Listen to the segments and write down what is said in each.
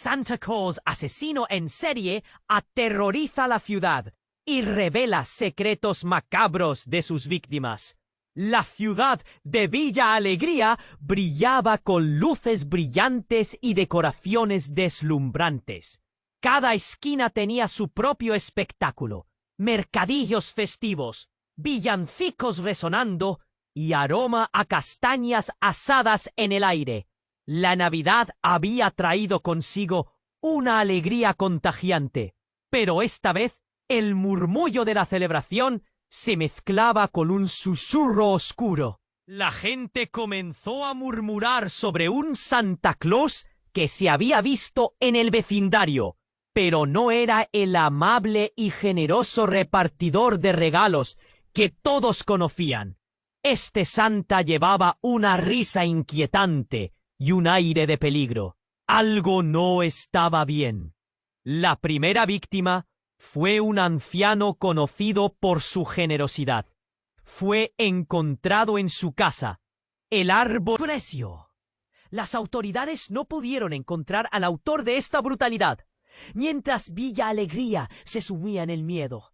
Santa Claus, asesino en serie, aterroriza la ciudad y revela secretos macabros de sus víctimas. La ciudad de Villa Alegría brillaba con luces brillantes y decoraciones deslumbrantes. Cada esquina tenía su propio espectáculo, mercadillos festivos, villancicos resonando y aroma a castañas asadas en el aire. La Navidad había traído consigo una alegría contagiante, pero esta vez el murmullo de la celebración se mezclaba con un susurro oscuro. La gente comenzó a murmurar sobre un Santa Claus que se había visto en el vecindario, pero no era el amable y generoso repartidor de regalos que todos conocían. Este Santa llevaba una risa inquietante y un aire de peligro. Algo no estaba bien. La primera víctima fue un anciano conocido por su generosidad. Fue encontrado en su casa. El árbol creció. Las autoridades no pudieron encontrar al autor de esta brutalidad, mientras Villa Alegría se sumía en el miedo.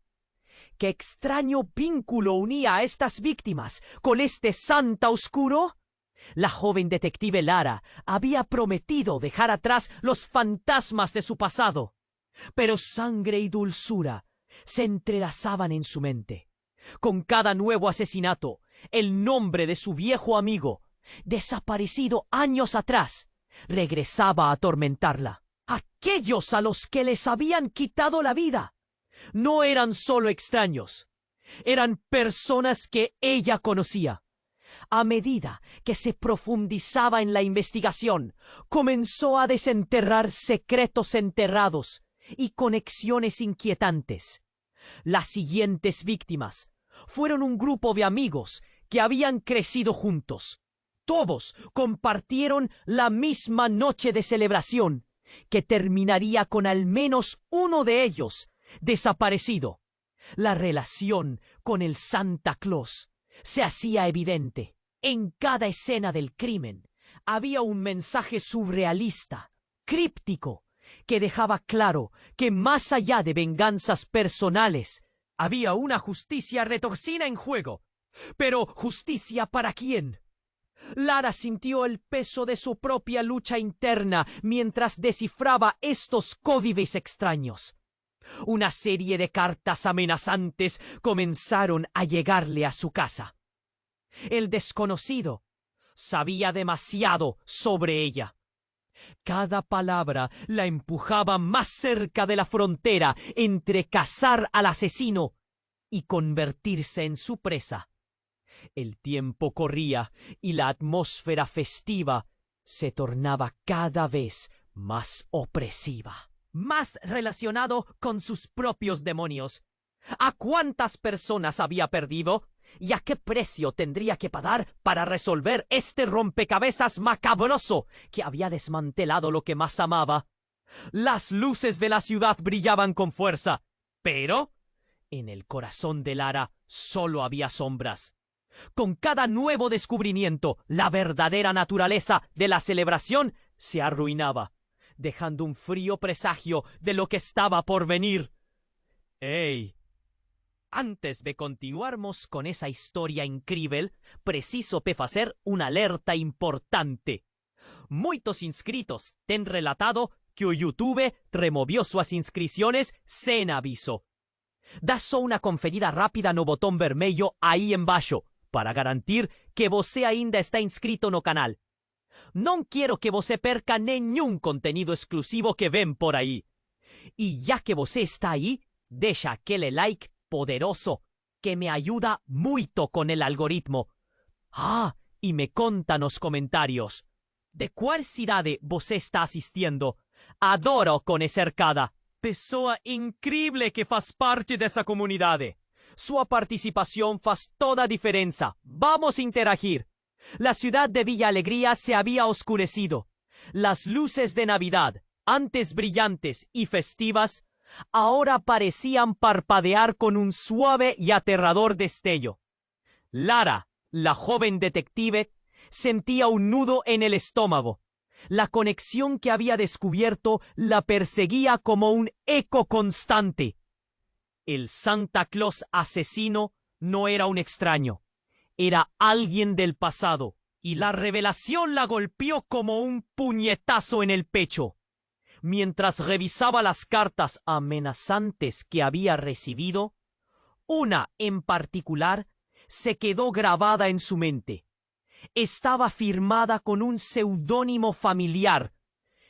¿Qué extraño vínculo unía a estas víctimas con este Santa oscuro? La joven detective Lara había prometido dejar atrás los fantasmas de su pasado, pero sangre y dulzura se entrelazaban en su mente. Con cada nuevo asesinato, el nombre de su viejo amigo, desaparecido años atrás, regresaba a atormentarla. Aquellos a los que les habían quitado la vida no eran solo extraños, eran personas que ella conocía. A medida que se profundizaba en la investigación, comenzó a desenterrar secretos enterrados y conexiones inquietantes. Las siguientes víctimas fueron un grupo de amigos que habían crecido juntos. Todos compartieron la misma noche de celebración, que terminaría con al menos uno de ellos desaparecido. La relación con el Santa Claus se hacía evidente. En cada escena del crimen había un mensaje surrealista, críptico, que dejaba claro que más allá de venganzas personales, había una justicia retorcida en juego. Pero ¿justicia para quién? Lara sintió el peso de su propia lucha interna mientras descifraba estos códices extraños. Una serie de cartas amenazantes comenzaron a llegarle a su casa. El desconocido sabía demasiado sobre ella. Cada palabra la empujaba más cerca de la frontera entre cazar al asesino y convertirse en su presa. El tiempo corría y la atmósfera festiva se tornaba cada vez más opresiva, más relacionado con sus propios demonios. ¿A cuántas personas había perdido? ¿Y a qué precio tendría que pagar para resolver este rompecabezas macabroso que había desmantelado lo que más amaba? Las luces de la ciudad brillaban con fuerza, pero en el corazón de Lara solo había sombras. Con cada nuevo descubrimiento, la verdadera naturaleza de la celebración se arruinaba, dejando un frío presagio de lo que estaba por venir. ¡Ey! Antes de continuarmos con esa historia increíble, preciso hacer una alerta importante. Muchos inscritos ten relatado que o YouTube removió sus inscripciones sin aviso. Da só una conferida rápida no botón vermelho aí embaixo, para garantir que você ainda está inscrito no canal. No quiero que você perca nenhum contenido exclusivo que ven por ahí. Y ya que você está ahí, deja aquele like poderoso que me ayuda mucho con el algoritmo. Y me conta nos comentarios de cuál cidade você está asistiendo. Adoro conocer cada pessoa increíble que faz parte de esa comunidad. Su participación faz toda diferencia. Vamos a interagir. La ciudad de Villa Alegría se había oscurecido. Las luces de Navidad, antes brillantes y festivas, ahora parecían parpadear con un suave y aterrador destello. Lara, la joven detective, sentía un nudo en el estómago. La conexión que había descubierto la perseguía como un eco constante. El Santa Claus asesino no era un extraño, era alguien del pasado, y la revelación la golpeó como un puñetazo en el pecho. Mientras revisaba las cartas amenazantes que había recibido, una en particular se quedó grabada en su mente. Estaba firmada con un seudónimo familiar,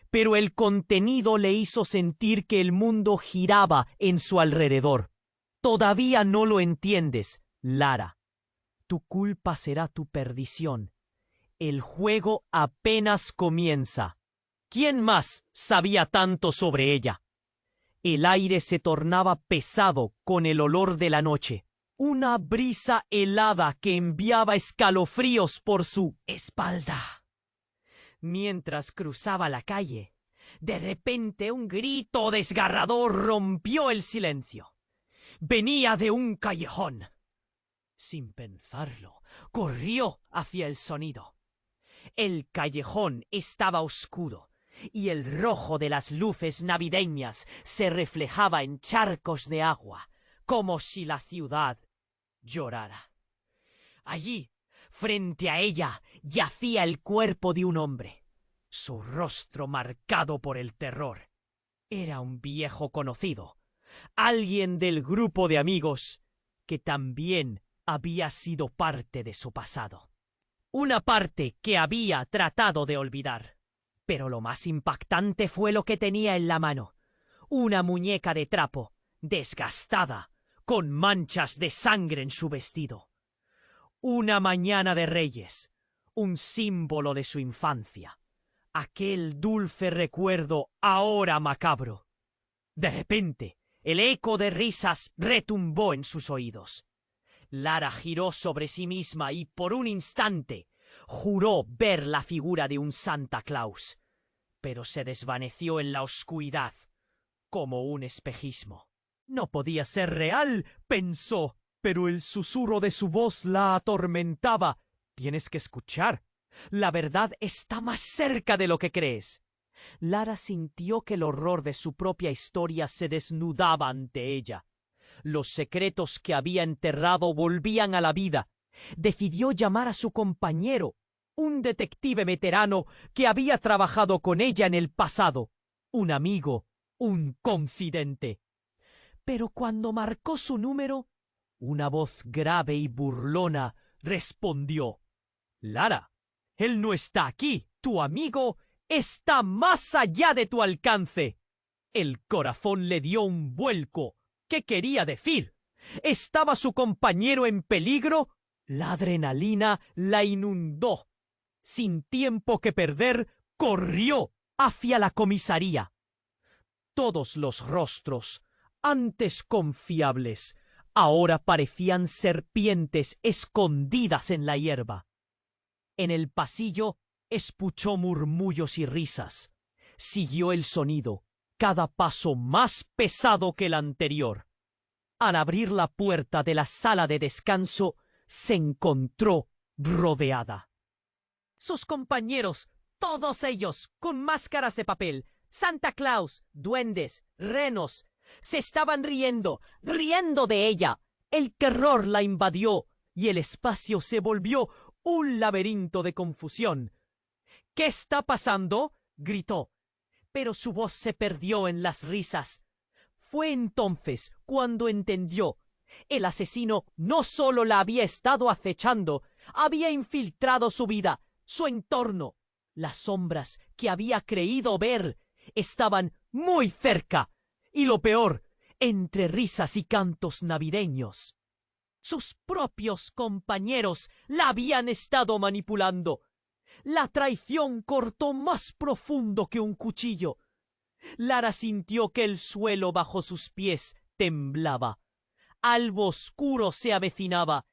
pero el contenido le hizo sentir que el mundo giraba en su alrededor. Todavía no lo entiendes, Lara. Tu culpa será tu perdición. El juego apenas comienza. ¿Quién más sabía tanto sobre ella? El aire se tornaba pesado con el olor de la noche. Una brisa helada que enviaba escalofríos por su espalda. Mientras cruzaba la calle, de repente un grito desgarrador rompió el silencio. Venía de un callejón. Sin pensarlo, corrió hacia el sonido. El callejón estaba oscuro y el rojo de las luces navideñas se reflejaba en charcos de agua, como si la ciudad llorara. Allí, frente a ella, yacía el cuerpo de un hombre, su rostro marcado por el terror. Era un viejo conocido, alguien del grupo de amigos que también había sido parte de su pasado. Una parte que había tratado de olvidar. Pero lo más impactante fue lo que tenía en la mano. Una muñeca de trapo, desgastada, con manchas de sangre en su vestido. Una mañana de Reyes, un símbolo de su infancia. Aquel dulce recuerdo ahora macabro. De repente, el eco de risas retumbó en sus oídos. Lara giró sobre sí misma y por un instante juró ver la figura de un Santa Claus, pero se desvaneció en la oscuridad como un espejismo. No podía ser real, pensó, pero el susurro de su voz la atormentaba. Tienes que escuchar. La verdad está más cerca de lo que crees. Lara sintió que el horror de su propia historia se desnudaba ante ella. Los secretos que había enterrado volvían a la vida. Decidió llamar a su compañero, un detective veterano que había trabajado con ella en el pasado, un amigo, un confidente. Pero cuando marcó su número, una voz grave y burlona respondió: Lara, él no está aquí. Tu amigo está más allá de tu alcance. El corazón le dio un vuelco. ¿Qué quería decir? ¿Estaba su compañero en peligro? La adrenalina la inundó. Sin tiempo que perder, corrió hacia la comisaría. Todos los rostros, antes confiables, ahora parecían serpientes escondidas en la hierba. En el pasillo escuchó murmullos y risas. Siguió el sonido, cada paso más pesado que el anterior. Al abrir la puerta de la sala de descanso, se encontró rodeada. Sus compañeros, todos ellos, con máscaras de papel, Santa Claus, duendes, renos, se estaban riendo de ella. El terror la invadió y el espacio se volvió un laberinto de confusión. ¿Qué está pasando?, gritó, pero su voz se perdió en las risas. Fue entonces cuando entendió. El asesino no solo la había estado acechando, había infiltrado su vida, su entorno. Las sombras que había creído ver estaban muy cerca, y lo peor, entre risas y cantos navideños. Sus propios compañeros la habían estado manipulando. La traición cortó más profundo que un cuchillo. Lara sintió que el suelo bajo sus pies temblaba. Algo oscuro se avecinaba,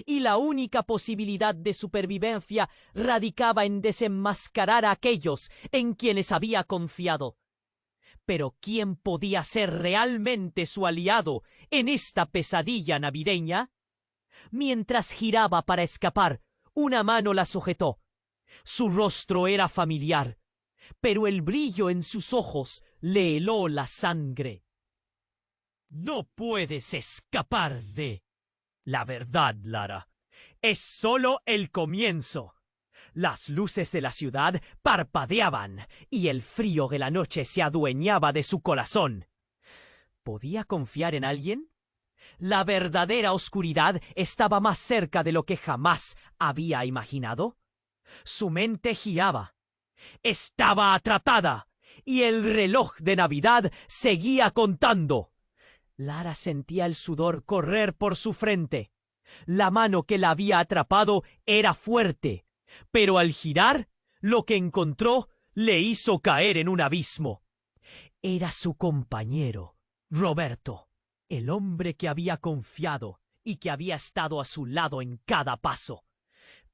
y la única posibilidad de supervivencia radicaba en desenmascarar a aquellos en quienes había confiado. Pero ¿quién podía ser realmente su aliado en esta pesadilla navideña? Mientras giraba para escapar, una mano la sujetó. Su rostro era familiar. pero el brillo en sus ojos le heló la sangre. No puedes escapar de la verdad, Lara. Es solo el comienzo. Las luces de la ciudad parpadeaban y el frío de la noche se adueñaba de su corazón. ¿Podía confiar en alguien? La verdadera oscuridad estaba más cerca de lo que jamás había imaginado. Su mente giraba. Estaba atrapada y el reloj de Navidad seguía contando. Lara sentía el sudor correr por su frente. La mano que la había atrapado era fuerte, pero al girar, lo que encontró le hizo caer en un abismo. Era su compañero, Roberto, el hombre que había confiado y que había estado a su lado en cada paso.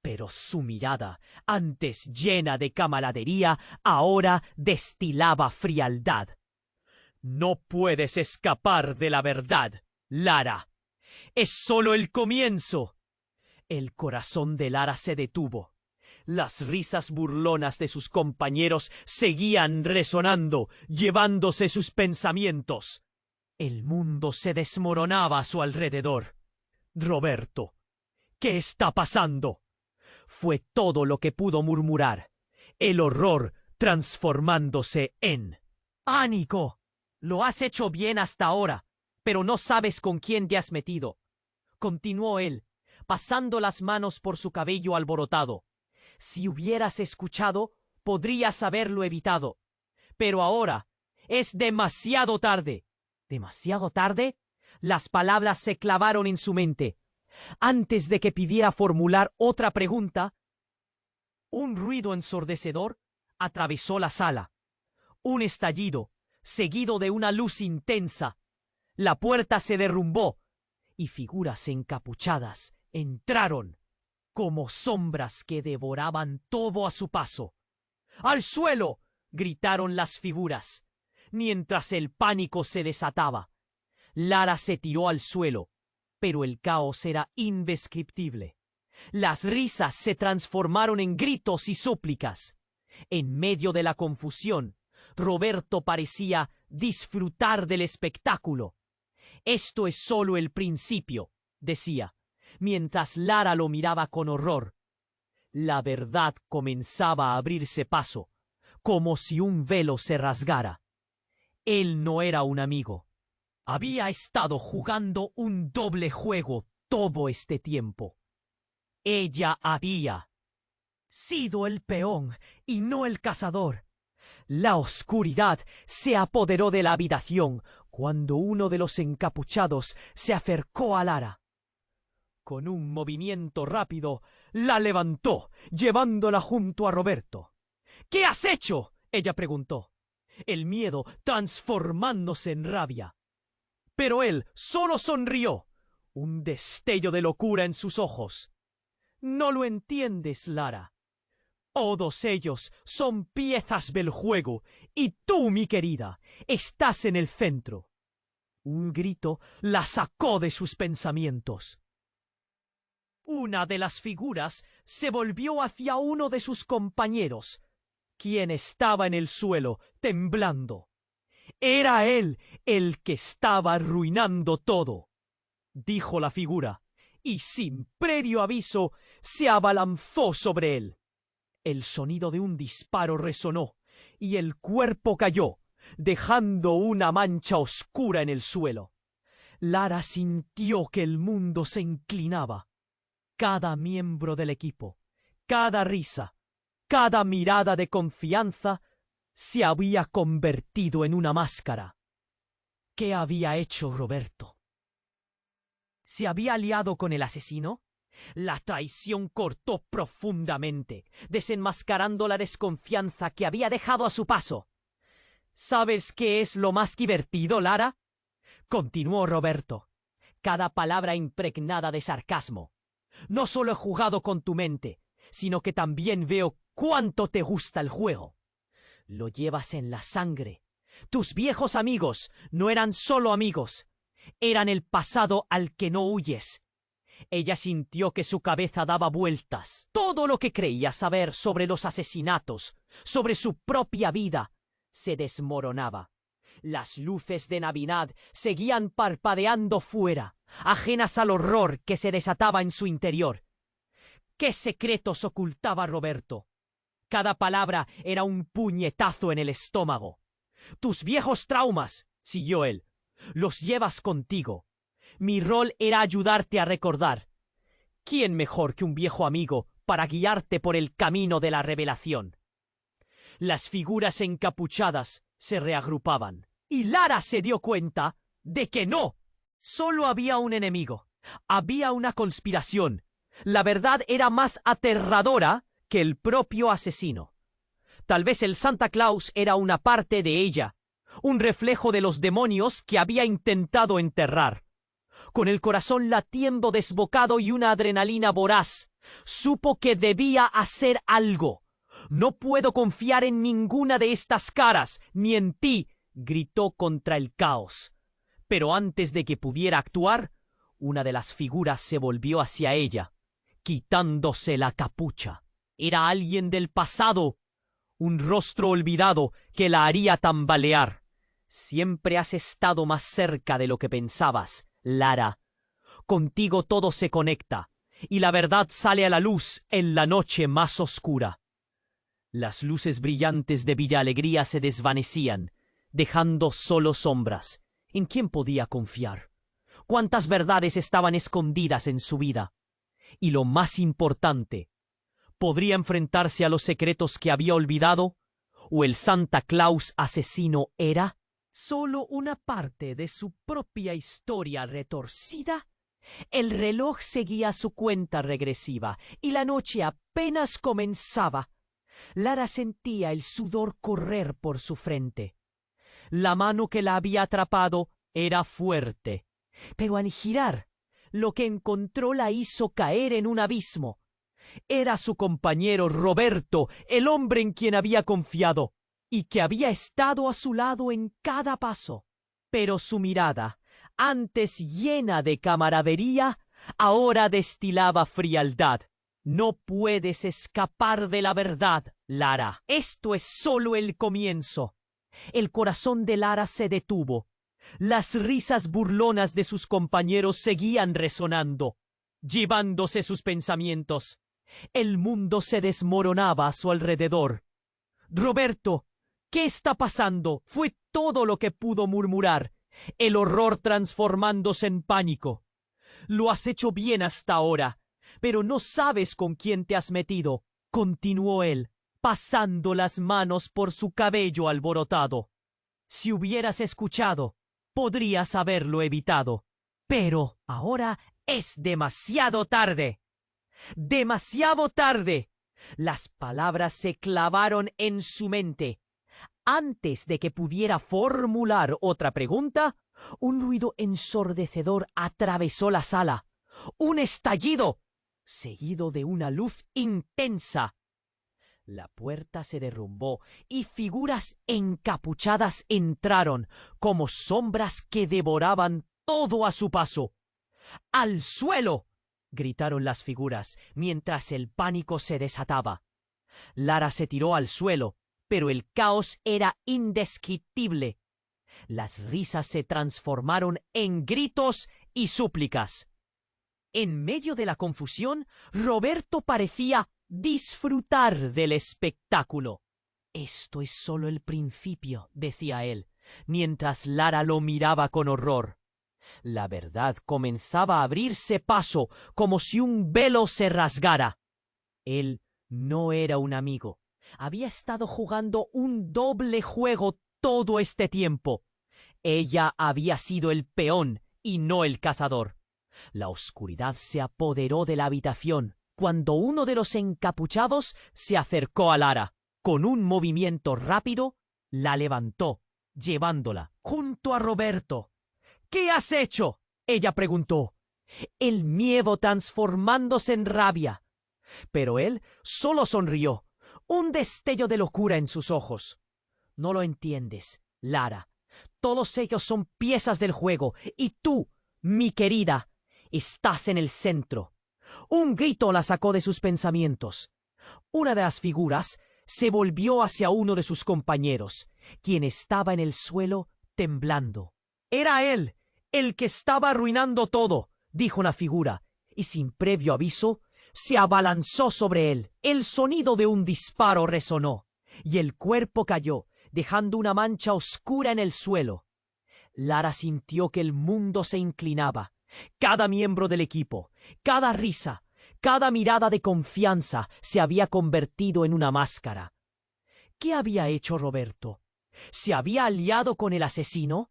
Pero su mirada, antes llena de camaradería, ahora destilaba frialdad. No puedes escapar de la verdad, Lara. Es solo el comienzo. El corazón de Lara se detuvo. Las risas burlonas de sus compañeros seguían resonando, llevándose sus pensamientos. El mundo se desmoronaba a su alrededor. Roberto, ¿qué está pasando? Fue todo lo que pudo murmurar, el horror transformándose en pánico. Lo has hecho bien hasta ahora, pero no sabes con quién te has metido, continuó él, pasando las manos por su cabello alborotado. Si hubieras escuchado, podrías haberlo evitado. Pero ahora es demasiado tarde. ¿Demasiado tarde? Las palabras se clavaron en su mente. Antes de que pidiera formular otra pregunta, un ruido ensordecedor atravesó la sala. Un estallido, seguido de una luz intensa. La puerta se derrumbó y figuras encapuchadas entraron como sombras que devoraban todo a su paso. ¡Al suelo!, gritaron las figuras, mientras el pánico se desataba. Lara se tiró al suelo, pero el caos era indescriptible. Las risas se transformaron en gritos y súplicas. En medio de la confusión, Roberto parecía disfrutar del espectáculo. Esto es solo el principio, decía, mientras Lara lo miraba con horror. La verdad comenzaba a abrirse paso, como si un velo se rasgara. Él no era un amigo. Había estado jugando un doble juego todo este tiempo. Ella había sido el peón y no el cazador. La oscuridad se apoderó de la habitación cuando uno de los encapuchados se acercó a Lara. Con un movimiento rápido, la levantó, llevándola junto a Roberto. ¿Qué has hecho?, ella preguntó, el miedo transformándose en rabia. Pero él solo sonrió, un destello de locura en sus ojos. No lo entiendes, Lara. Todos ellos son piezas del juego, y tú, mi querida, estás en el centro. Un grito la sacó de sus pensamientos. Una de las figuras se volvió hacia uno de sus compañeros, quien estaba en el suelo, temblando. Era él el que estaba arruinando todo, dijo la figura, y sin previo aviso se abalanzó sobre él. El sonido de un disparo resonó, y el cuerpo cayó, dejando una mancha oscura en el suelo. Lara sintió que el mundo se inclinaba. Cada miembro del equipo, cada risa, cada mirada de confianza se había convertido en una máscara. ¿Qué había hecho Roberto? ¿Se había aliado con el asesino? La traición cortó profundamente, desenmascarando la desconfianza que había dejado a su paso. ¿Sabes qué es lo más divertido, Lara?, continuó Roberto, cada palabra impregnada de sarcasmo. No solo he jugado con tu mente, sino que también veo cuánto te gusta el juego. Lo llevas en la sangre. Tus viejos amigos no eran solo amigos, eran el pasado al que no huyes. Ella sintió que su cabeza daba vueltas. Todo lo que creía saber sobre los asesinatos, sobre su propia vida, se desmoronaba. Las luces de Navidad seguían parpadeando fuera, ajenas al horror que se desataba en su interior. ¿Qué secretos ocultaba Roberto? Cada palabra era un puñetazo en el estómago. Tus viejos traumas, siguió él, los llevas contigo. Mi rol era ayudarte a recordar. ¿Quién mejor que un viejo amigo para guiarte por el camino de la revelación? Las figuras encapuchadas se reagrupaban, y Lara se dio cuenta de que no. Solo había un enemigo. Había una conspiración. La verdad era más aterradora que el propio asesino. Tal vez el Santa Claus era una parte de ella, un reflejo de los demonios que había intentado enterrar. Con el corazón latiendo desbocado y una adrenalina voraz, supo que debía hacer algo. «No puedo confiar en ninguna de estas caras, ni en ti», gritó contra el caos. Pero antes de que pudiera actuar, una de las figuras se volvió hacia ella, quitándose la capucha. Era alguien del pasado, un rostro olvidado que la haría tambalear. «Siempre has estado más cerca de lo que pensabas, Lara. Contigo todo se conecta, y la verdad sale a la luz en la noche más oscura». Las luces brillantes de Villa Alegría se desvanecían, dejando solo sombras. ¿En quién podía confiar? ¿Cuántas verdades estaban escondidas en su vida? Y lo más importante, ¿podría enfrentarse a los secretos que había olvidado? ¿O el Santa Claus asesino era solo una parte de su propia historia retorcida? El reloj seguía su cuenta regresiva y la noche apenas comenzaba. Lara sentía el sudor correr por su frente. La mano que la había atrapado era fuerte, pero al girar, lo que encontró la hizo caer en un abismo. Era su compañero Roberto, el hombre en quien había confiado y que había estado a su lado en cada paso. Pero su mirada, antes llena de camaradería, ahora destilaba frialdad. «No puedes escapar de la verdad, Lara. Esto es solo el comienzo». El corazón de Lara se detuvo. Las risas burlonas de sus compañeros seguían resonando, llevándose sus pensamientos. El mundo se desmoronaba a su alrededor. «Roberto, ¿qué está pasando?», fue todo lo que pudo murmurar, el horror transformándose en pánico. «Lo has hecho bien hasta ahora, pero no sabes con quién te has metido», continuó él, pasando las manos por su cabello alborotado. «Si hubieras escuchado, podrías haberlo evitado. Pero ahora es demasiado tarde. ¡Demasiado tarde!». Las palabras se clavaron en su mente. Antes de que pudiera formular otra pregunta, un ruido ensordecedor atravesó la sala. Un estallido, seguido de una luz intensa. La puerta se derrumbó y figuras encapuchadas entraron, como sombras que devoraban todo a su paso. «¡Al suelo!», gritaron las figuras, mientras el pánico se desataba. Lara se tiró al suelo, pero el caos era indescriptible. Las risas se transformaron en gritos y súplicas. En medio de la confusión, Roberto parecía disfrutar del espectáculo. «Esto es solo el principio», decía él, mientras Lara lo miraba con horror. La verdad comenzaba a abrirse paso, como si un velo se rasgara. Él no era un amigo. Había estado jugando un doble juego todo este tiempo. Ella había sido el peón y no el cazador. La oscuridad se apoderó de la habitación cuando uno de los encapuchados se acercó a Lara. Con un movimiento rápido, la levantó, llevándola junto a Roberto. «¿Qué has hecho?», ella preguntó, el miedo transformándose en rabia. Pero él solo sonrió, un destello de locura en sus ojos. «No lo entiendes, Lara. Todos ellos son piezas del juego, y tú, mi querida, Estás en el centro. Un grito la sacó de sus pensamientos. Una de las figuras se volvió hacia uno de sus compañeros, quien estaba en el suelo temblando. «Era él, el que estaba arruinando todo», dijo una figura, y sin previo aviso, se abalanzó sobre él. El sonido de un disparo resonó, y el cuerpo cayó, dejando una mancha oscura en el suelo. Lara sintió que el mundo se inclinaba. Cada miembro del equipo, cada risa, cada mirada de confianza se había convertido en una máscara. ¿Qué había hecho Roberto? ¿Se había aliado con el asesino?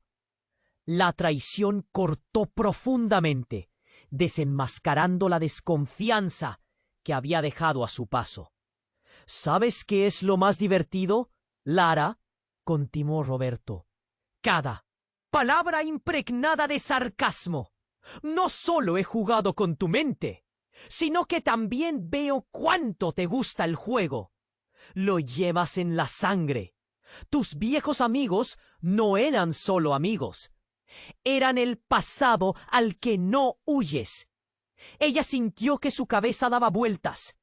La traición cortó profundamente, desenmascarando la desconfianza que había dejado a su paso. ¿Sabes qué es lo más divertido, Lara?, continuó Roberto. Cada palabra impregnada de sarcasmo. No solo he jugado con tu mente, sino que también veo cuánto te gusta el juego. Lo llevas en la sangre. Tus viejos amigos no eran solo amigos. Eran el pasado al que no huyes. Ella sintió que su cabeza daba vueltas.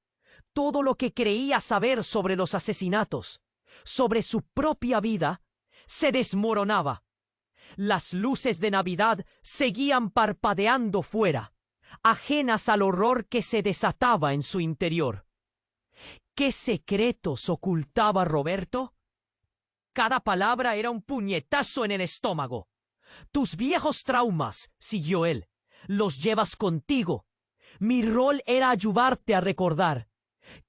Todo lo que creía saber sobre los asesinatos, sobre su propia vida, se desmoronaba. Las luces de Navidad seguían parpadeando fuera, ajenas al horror que se desataba en su interior. ¿Qué secretos ocultaba Roberto? Cada palabra era un puñetazo en el estómago. Tus viejos traumas, siguió él, los llevas contigo. Mi rol era ayudarte a recordar.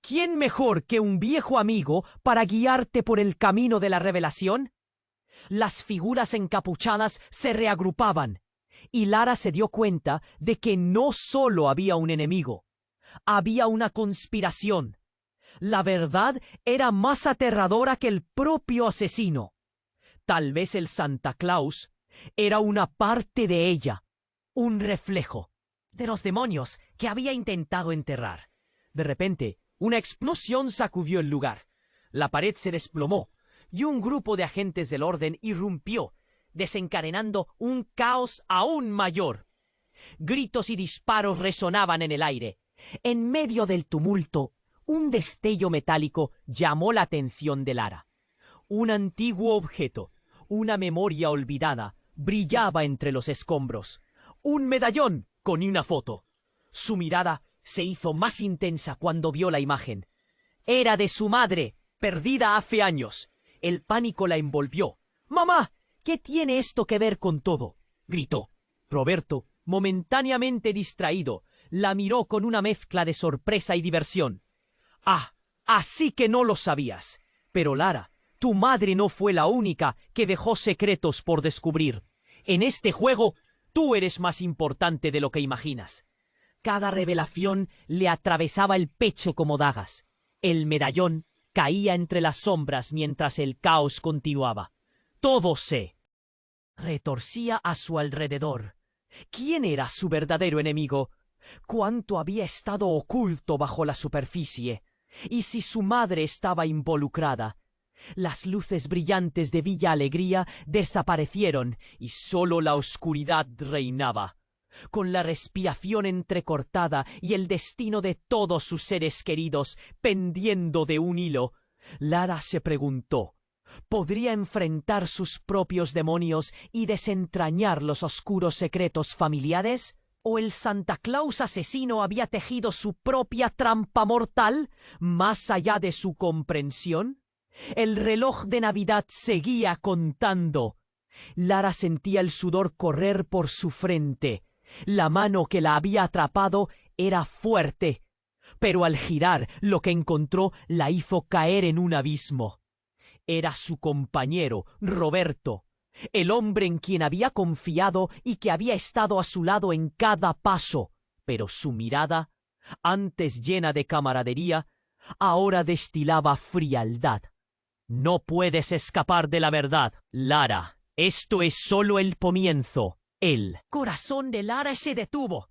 ¿Quién mejor que un viejo amigo para guiarte por el camino de la revelación? Las figuras encapuchadas se reagrupaban, y Lara se dio cuenta de que no solo había un enemigo, había una conspiración. La verdad era más aterradora que el propio asesino. Tal vez el Santa Claus era una parte de ella, un reflejo de los demonios que había intentado enterrar. De repente, una explosión sacudió el lugar. La pared se desplomó y un grupo de agentes del orden irrumpió, desencadenando un caos aún mayor. Gritos y disparos resonaban en el aire. En medio del tumulto, un destello metálico llamó la atención de Lara. Un antiguo objeto, una memoria olvidada, brillaba entre los escombros. Un medallón con una foto. Su mirada se hizo más intensa cuando vio la imagen. Era de su madre, perdida hace años. El pánico la envolvió. «¡Mamá! ¿Qué tiene esto que ver con todo?», gritó. Roberto, momentáneamente distraído, la miró con una mezcla de sorpresa y diversión. «Ah, así que no lo sabías. Pero Lara, tu madre no fue la única que dejó secretos por descubrir. En este juego, tú eres más importante de lo que imaginas». Cada revelación le atravesaba el pecho como dagas. El medallón caía entre las sombras mientras el caos continuaba. Todo se retorcía a su alrededor. ¿Quién era su verdadero enemigo? ¿Cuánto había estado oculto bajo la superficie? ¿Y si su madre estaba involucrada? Las luces brillantes de Villa Alegría desaparecieron y solo la oscuridad reinaba. Con la respiración entrecortada y el destino de todos sus seres queridos pendiendo de un hilo, Lara se preguntó, ¿podría enfrentar sus propios demonios y desentrañar los oscuros secretos familiares? ¿O el Santa Claus asesino había tejido su propia trampa mortal más allá de su comprensión? El reloj de Navidad seguía contando. Lara sentía el sudor correr por su frente. La mano que la había atrapado era fuerte, pero al girar lo que encontró la hizo caer en un abismo. Era su compañero, Roberto, el hombre en quien había confiado y que había estado a su lado en cada paso, pero su mirada, antes llena de camaradería, ahora destilaba frialdad. «No puedes escapar de la verdad, Lara. Esto es solo el comienzo». El corazón de Lara se detuvo.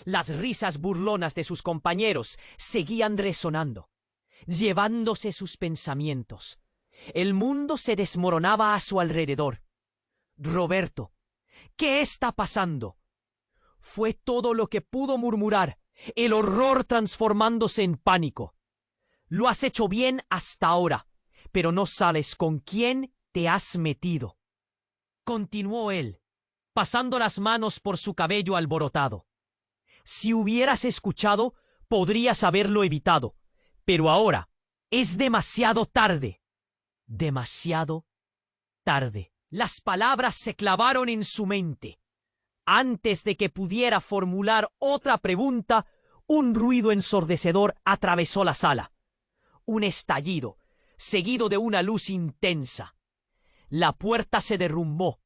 Las risas burlonas de sus compañeros seguían resonando, llevándose sus pensamientos. El mundo se desmoronaba a su alrededor. «Roberto, ¿qué está pasando?». Fue todo lo que pudo murmurar, el horror transformándose en pánico. Lo has hecho bien hasta ahora, pero no sabes con quién te has metido. Continuó él, pasando las manos por su cabello alborotado. Si hubieras escuchado, podrías haberlo evitado, pero ahora es demasiado tarde. Demasiado tarde. Las palabras se clavaron en su mente. Antes de que pudiera formular otra pregunta, un ruido ensordecedor atravesó la sala. Un estallido, seguido de una luz intensa. La puerta se derrumbó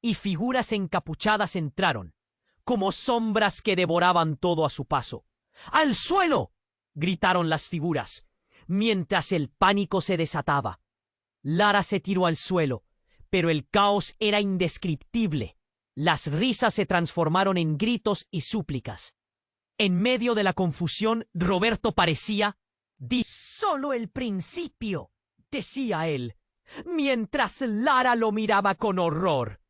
y figuras encapuchadas entraron, como sombras que devoraban todo a su paso. ¡Al suelo!, gritaron las figuras, mientras el pánico se desataba. Lara se tiró al suelo, pero el caos era indescriptible. Las risas se transformaron en gritos y súplicas. En medio de la confusión, Roberto parecía... «Solo el principio», decía él, mientras Lara lo miraba con horror.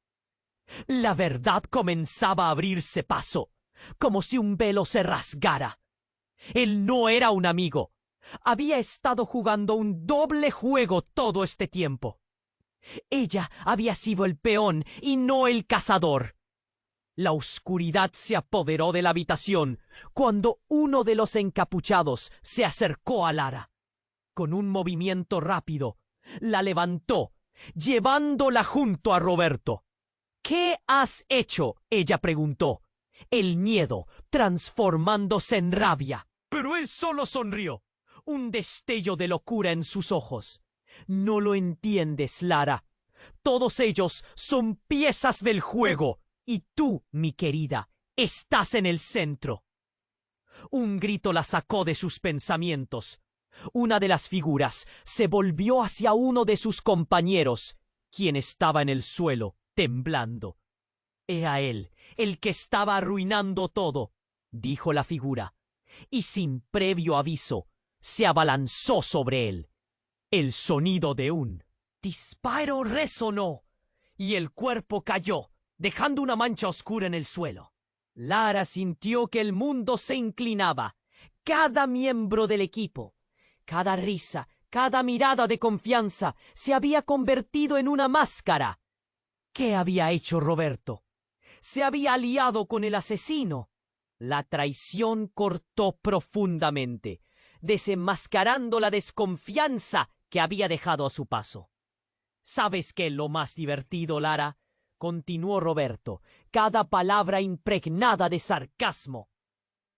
La verdad comenzaba a abrirse paso, como si un velo se rasgara. Él no era un amigo. Había estado jugando un doble juego todo este tiempo. Ella había sido el peón y no el cazador. La oscuridad se apoderó de la habitación cuando uno de los encapuchados se acercó a Lara. Con un movimiento rápido, la levantó, llevándola junto a Roberto. «¿Qué has hecho?», ella preguntó, el miedo transformándose en rabia. Pero él solo sonrió, un destello de locura en sus ojos. «No lo entiendes, Lara. Todos ellos son piezas del juego. Y tú, mi querida, estás en el centro». Un grito la sacó de sus pensamientos. Una de las figuras se volvió hacia uno de sus compañeros, quien estaba en el suelo, temblando. «Era él, el que estaba arruinando todo», dijo la figura, y sin previo aviso, se abalanzó sobre él. El sonido de un disparo resonó, y el cuerpo cayó, dejando una mancha oscura en el suelo. Lara sintió que el mundo se inclinaba. Cada miembro del equipo, cada risa, cada mirada de confianza se había convertido en una máscara. ¿Qué había hecho Roberto? Se había aliado con el asesino. La traición cortó profundamente, desenmascarando la desconfianza que había dejado a su paso. «¿Sabes qué es lo más divertido, Lara?», continuó Roberto, cada palabra impregnada de sarcasmo.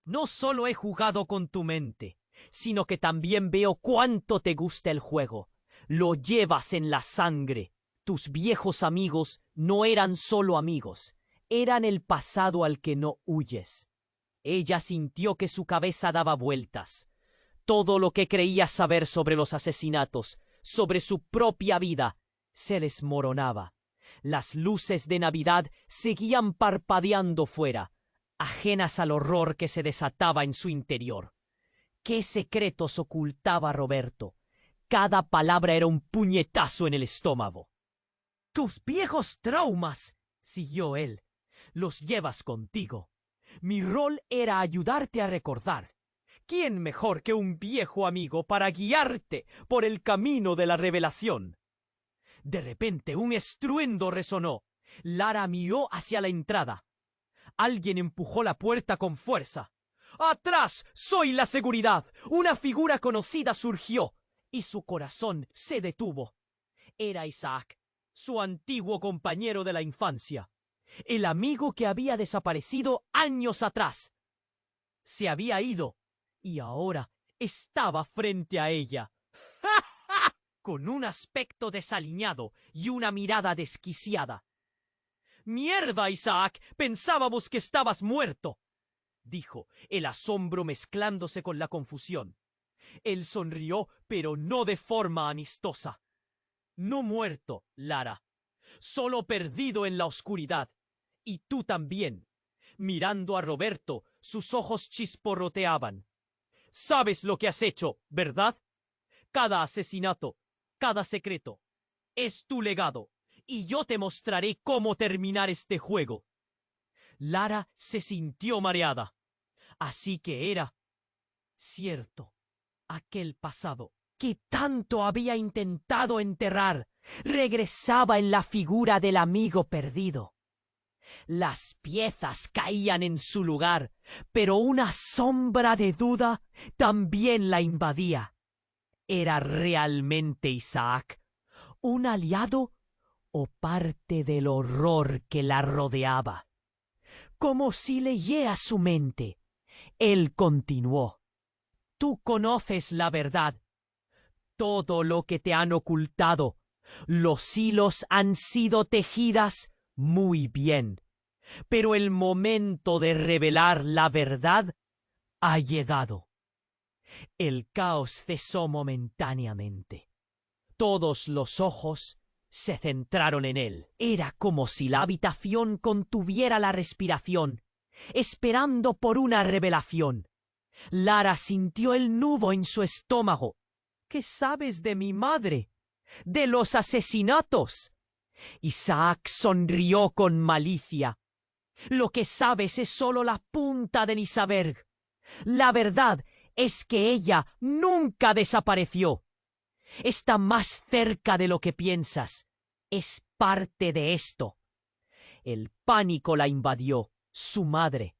«No solo he jugado con tu mente, sino que también veo cuánto te gusta el juego. Lo llevas en la sangre. Tus viejos amigos no eran solo amigos, eran el pasado al que no huyes». Ella sintió que su cabeza daba vueltas. Todo lo que creía saber sobre los asesinatos, sobre su propia vida, se desmoronaba. Las luces de Navidad seguían parpadeando fuera, ajenas al horror que se desataba en su interior. ¿Qué secretos ocultaba Roberto? Cada palabra era un puñetazo en el estómago. «Tus viejos traumas», siguió él, «los llevas contigo. Mi rol era ayudarte a recordar. ¿Quién mejor que un viejo amigo para guiarte por el camino de la revelación?» De repente un estruendo resonó. Lara miró hacia la entrada. Alguien empujó la puerta con fuerza. «¡Atrás! ¡Soy la seguridad!». Una figura conocida surgió y su corazón se detuvo. Era Isaac, su antiguo compañero de la infancia, el amigo que había desaparecido años atrás. Se había ido y ahora estaba frente a ella. Con un aspecto desaliñado y una mirada desquiciada. «¡Mierda, Isaac! Pensábamos que estabas muerto», dijo, el asombro mezclándose con la confusión. Él sonrió, pero no de forma amistosa. «No muerto, Lara. Solo perdido en la oscuridad. Y tú también». Mirando a Roberto, sus ojos chisporroteaban. «Sabes lo que has hecho, ¿verdad? Cada asesinato, cada secreto, es tu legado, y yo te mostraré cómo terminar este juego». Lara se sintió mareada. Así que era cierto, aquel pasado que tanto había intentado enterrar regresaba en la figura del amigo perdido. Las piezas caían en su lugar, pero una sombra de duda también la invadía. ¿Era realmente Isaac un aliado o parte del horror que la rodeaba? Como si leyera su mente, él continuó. Tú conoces la verdad. Todo lo que te han ocultado, los hilos han sido tejidas muy bien. Pero el momento de revelar la verdad ha llegado. El caos cesó momentáneamente. Todos los ojos se centraron en él. Era como si la habitación contuviera la respiración, esperando por una revelación. Lara sintió el nudo en su estómago. ¿Qué sabes de mi madre? ¡De los asesinatos! Isaac sonrió con malicia. Lo que sabes es solo la punta del iceberg. La verdad es que ella nunca desapareció. Está más cerca de lo que piensas. Es parte de esto. El pánico la invadió. Su madre.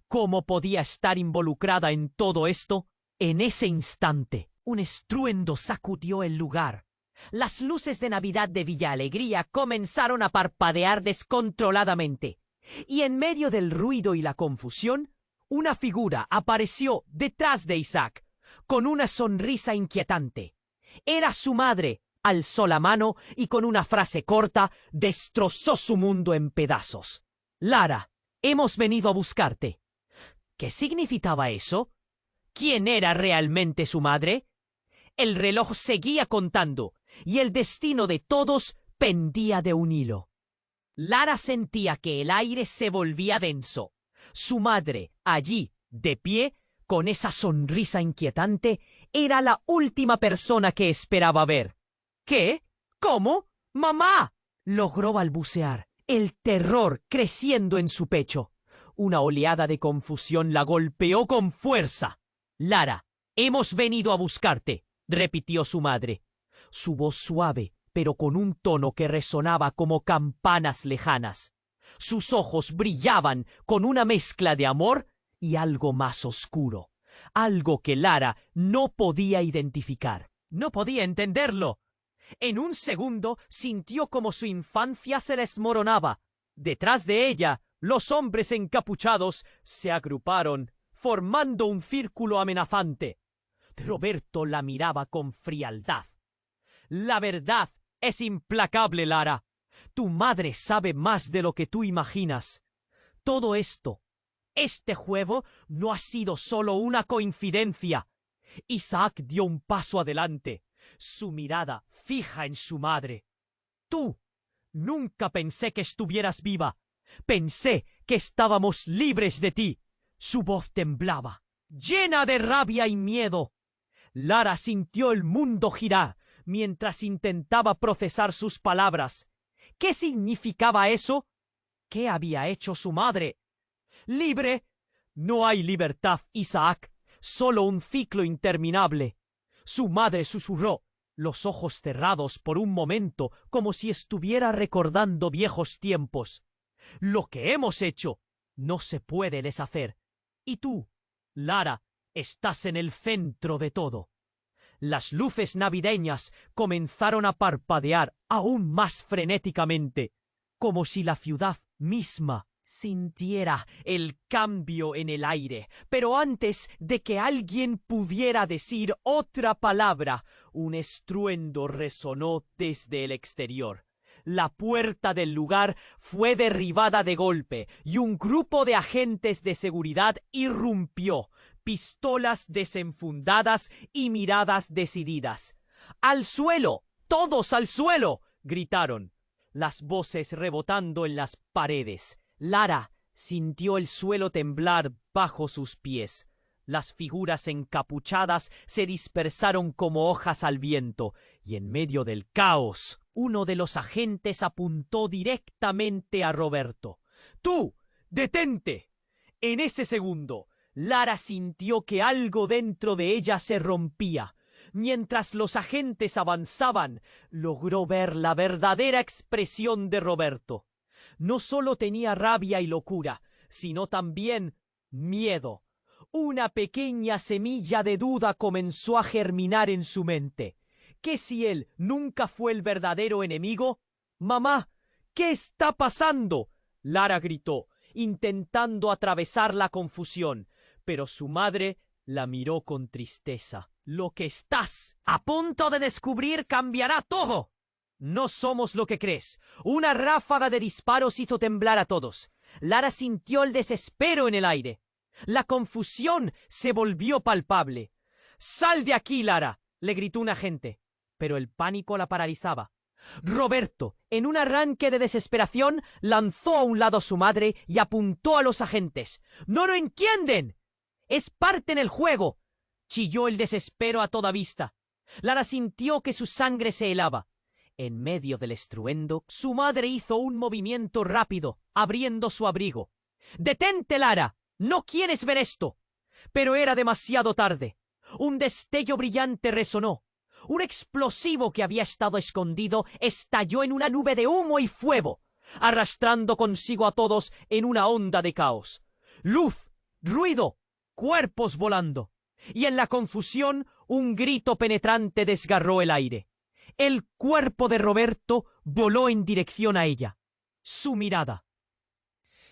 ¿Cómo podía estar involucrada en todo esto? En ese instante, un estruendo sacudió el lugar. Las luces de Navidad de Villa Alegría comenzaron a parpadear descontroladamente. Y en medio del ruido y la confusión, una figura apareció detrás de Isaac, con una sonrisa inquietante. Era su madre. Alzó la mano y con una frase corta destrozó su mundo en pedazos. Lara, hemos venido a buscarte. ¿Qué significaba eso? ¿Quién era realmente su madre? El reloj seguía contando, y el destino de todos pendía de un hilo. Lara sentía que el aire se volvía denso. Su madre, allí, de pie, con esa sonrisa inquietante, era la última persona que esperaba ver. ¿Qué? ¿Cómo? ¡Mamá! Logró balbucear, el terror creciendo en su pecho. Una oleada de confusión la golpeó con fuerza. Lara, hemos venido a buscarte, repitió su madre. Su voz suave, pero con un tono que resonaba como campanas lejanas. Sus ojos brillaban con una mezcla de amor y algo más oscuro, algo que Lara no podía identificar. No podía entenderlo. En un segundo sintió como su infancia se desmoronaba. Detrás de ella, los hombres encapuchados se agruparon, formando un círculo amenazante. Roberto la miraba con frialdad. La verdad es implacable, Lara. Tu madre sabe más de lo que tú imaginas. Todo esto, este juego, no ha sido solo una coincidencia. Isaac dio un paso adelante, su mirada fija en su madre. Tú, nunca pensé que estuvieras viva. Pensé que estábamos libres de ti. Su voz temblaba, llena de rabia y miedo. Lara sintió el mundo girar mientras intentaba procesar sus palabras. ¿Qué significaba eso? ¿Qué había hecho su madre? ¿Libre? No hay libertad, Isaac. Solo un ciclo interminable. Su madre susurró, los ojos cerrados por un momento, como si estuviera recordando viejos tiempos. Lo que hemos hecho no se puede deshacer. Y tú, Lara, estás en el centro de todo. Las luces navideñas comenzaron a parpadear aún más frenéticamente, como si la ciudad misma sintiera el cambio en el aire. Pero antes de que alguien pudiera decir otra palabra, un estruendo resonó desde el exterior. La puerta del lugar fue derribada de golpe y un grupo de agentes de seguridad irrumpió, pistolas desenfundadas y miradas decididas. ¡Al suelo! ¡Todos al suelo!, gritaron, las voces rebotando en las paredes. Lara sintió el suelo temblar bajo sus pies. Las figuras encapuchadas se dispersaron como hojas al viento, y en medio del caos, uno de los agentes apuntó directamente a Roberto. «¡Tú! ¡Detente! En ese segundo, Lara sintió que algo dentro de ella se rompía. Mientras los agentes avanzaban, logró ver la verdadera expresión de Roberto. No solo tenía rabia y locura, sino también miedo. Una pequeña semilla de duda comenzó a germinar en su mente. ¿Qué si él nunca fue el verdadero enemigo? «¡Mamá! ¿Qué está pasando?», Lara gritó, intentando atravesar la confusión, pero su madre la miró con tristeza. «Lo que estás a punto de descubrir cambiará todo. No somos lo que crees». Una ráfaga de disparos hizo temblar a todos. Lara sintió el desespero en el aire. La confusión se volvió palpable. «¡Sal de aquí, Lara!», le gritó un agente, pero el pánico la paralizaba. Roberto, en un arranque de desesperación, lanzó a un lado a su madre y apuntó a los agentes. «¡No lo entienden! ¡Es parte en el juego!», chilló el desespero a toda vista. Lara sintió que su sangre se helaba. En medio del estruendo, su madre hizo un movimiento rápido, abriendo su abrigo. «¡Detente, Lara! ¡No quieres ver esto!». Pero era demasiado tarde. Un destello brillante resonó. Un explosivo que había estado escondido estalló en una nube de humo y fuego, arrastrando consigo a todos en una onda de caos. Luz, ruido, cuerpos volando. Y en la confusión, un grito penetrante desgarró el aire. El cuerpo de Roberto voló en dirección a ella. Su mirada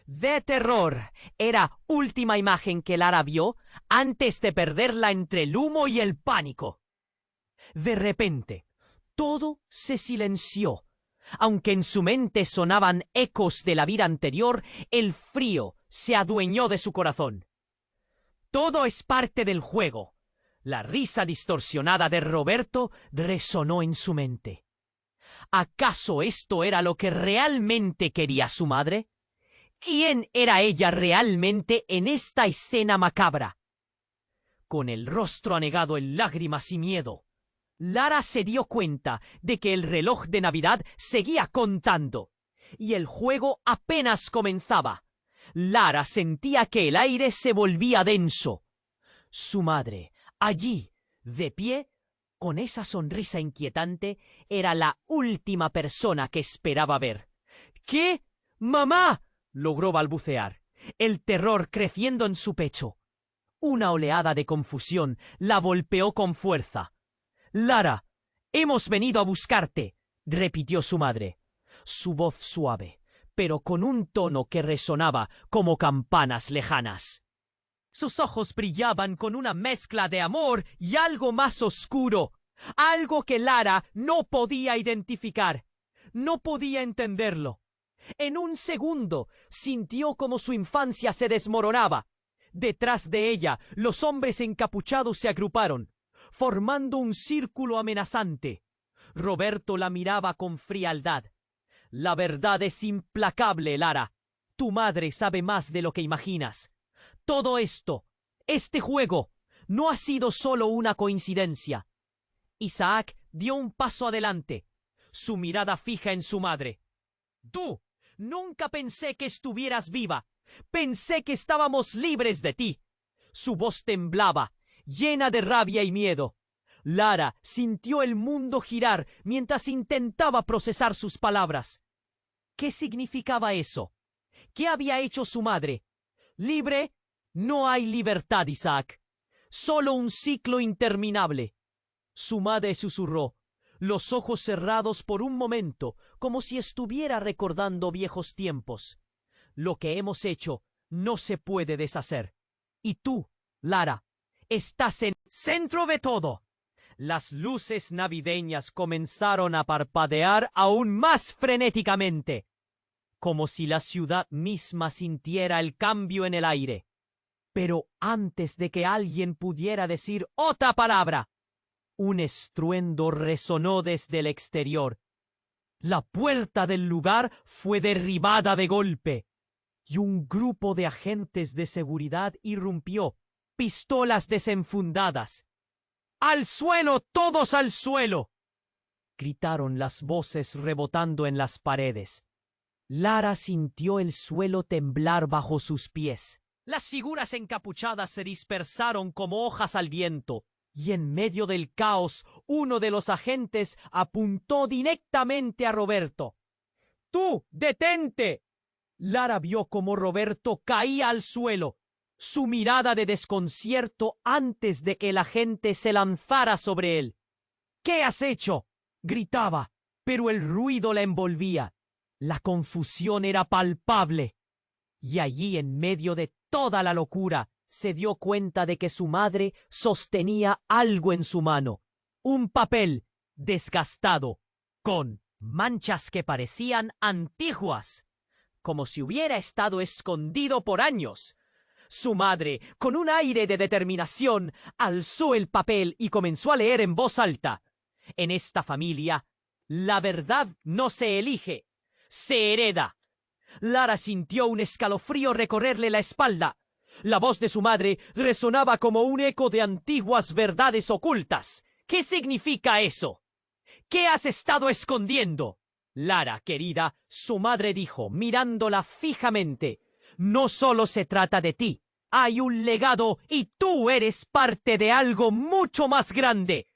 de terror era última imagen que Lara vio antes de perderla entre el humo y el pánico. De repente, todo se silenció. Aunque en su mente sonaban ecos de la vida anterior, el frío se adueñó de su corazón. Todo es parte del juego. La risa distorsionada de Roberto resonó en su mente. ¿Acaso esto era lo que realmente quería su madre? ¿Quién era ella realmente en esta escena macabra? Con el rostro anegado en lágrimas y miedo, Lara se dio cuenta de que el reloj de Navidad seguía contando y el juego apenas comenzaba. Lara sentía que el aire se volvía denso. Su madre, allí, de pie, con esa sonrisa inquietante, era la última persona que esperaba ver. «¿Qué? ¡Mamá!», logró balbucear, el terror creciendo en su pecho. Una oleada de confusión la golpeó con fuerza. «Lara, hemos venido a buscarte», repitió su madre. Su voz suave, pero con un tono que resonaba como campanas lejanas. Sus ojos brillaban con una mezcla de amor y algo más oscuro, algo que Lara no podía identificar, no podía entenderlo. En un segundo sintió como su infancia se desmoronaba. Detrás de ella, los hombres encapuchados se agruparon, formando un círculo amenazante. Roberto la miraba con frialdad. «La verdad es implacable, Lara. Tu madre sabe más de lo que imaginas. Todo esto, este juego, no ha sido solo una coincidencia». Isaac dio un paso adelante, su mirada fija en su madre. «Tú, nunca pensé que estuvieras viva. Pensé que estábamos libres de ti». Su voz temblaba, llena de rabia y miedo. Lara sintió el mundo girar mientras intentaba procesar sus palabras. ¿Qué significaba eso? ¿Qué había hecho su madre? ¿Libre? No hay libertad, Isaac. Solo un ciclo interminable. Su madre susurró, los ojos cerrados por un momento, como si estuviera recordando viejos tiempos. «Lo que hemos hecho no se puede deshacer. Y tú, Lara, estás en centro de todo». Las luces navideñas comenzaron a parpadear aún más frenéticamente, como si la ciudad misma sintiera el cambio en el aire. Pero antes de que alguien pudiera decir otra palabra, un estruendo resonó desde el exterior. La puerta del lugar fue derribada de golpe, y un grupo de agentes de seguridad irrumpió, pistolas desenfundadas. «¡Al suelo, todos al suelo!», gritaron las voces rebotando en las paredes. Lara sintió el suelo temblar bajo sus pies. Las figuras encapuchadas se dispersaron como hojas al viento, y en medio del caos, uno de los agentes apuntó directamente a Roberto. ¡Tú, detente! Lara vio cómo Roberto caía al suelo, su mirada de desconcierto antes de que el agente se lanzara sobre él. ¿Qué has hecho?, gritaba, pero el ruido la envolvía. La confusión era palpable. Y allí, en medio de toda la locura, se dio cuenta de que su madre sostenía algo en su mano. Un papel desgastado, con manchas que parecían antiguas, como si hubiera estado escondido por años. Su madre, con un aire de determinación, alzó el papel y comenzó a leer en voz alta. En esta familia, la verdad no se elige, se hereda. Lara sintió un escalofrío recorrerle la espalda. La voz de su madre resonaba como un eco de antiguas verdades ocultas. ¿Qué significa eso? ¿Qué has estado escondiendo? Lara, querida, su madre dijo, mirándola fijamente, no solo se trata de ti. Hay un legado y tú eres parte de algo mucho más grande.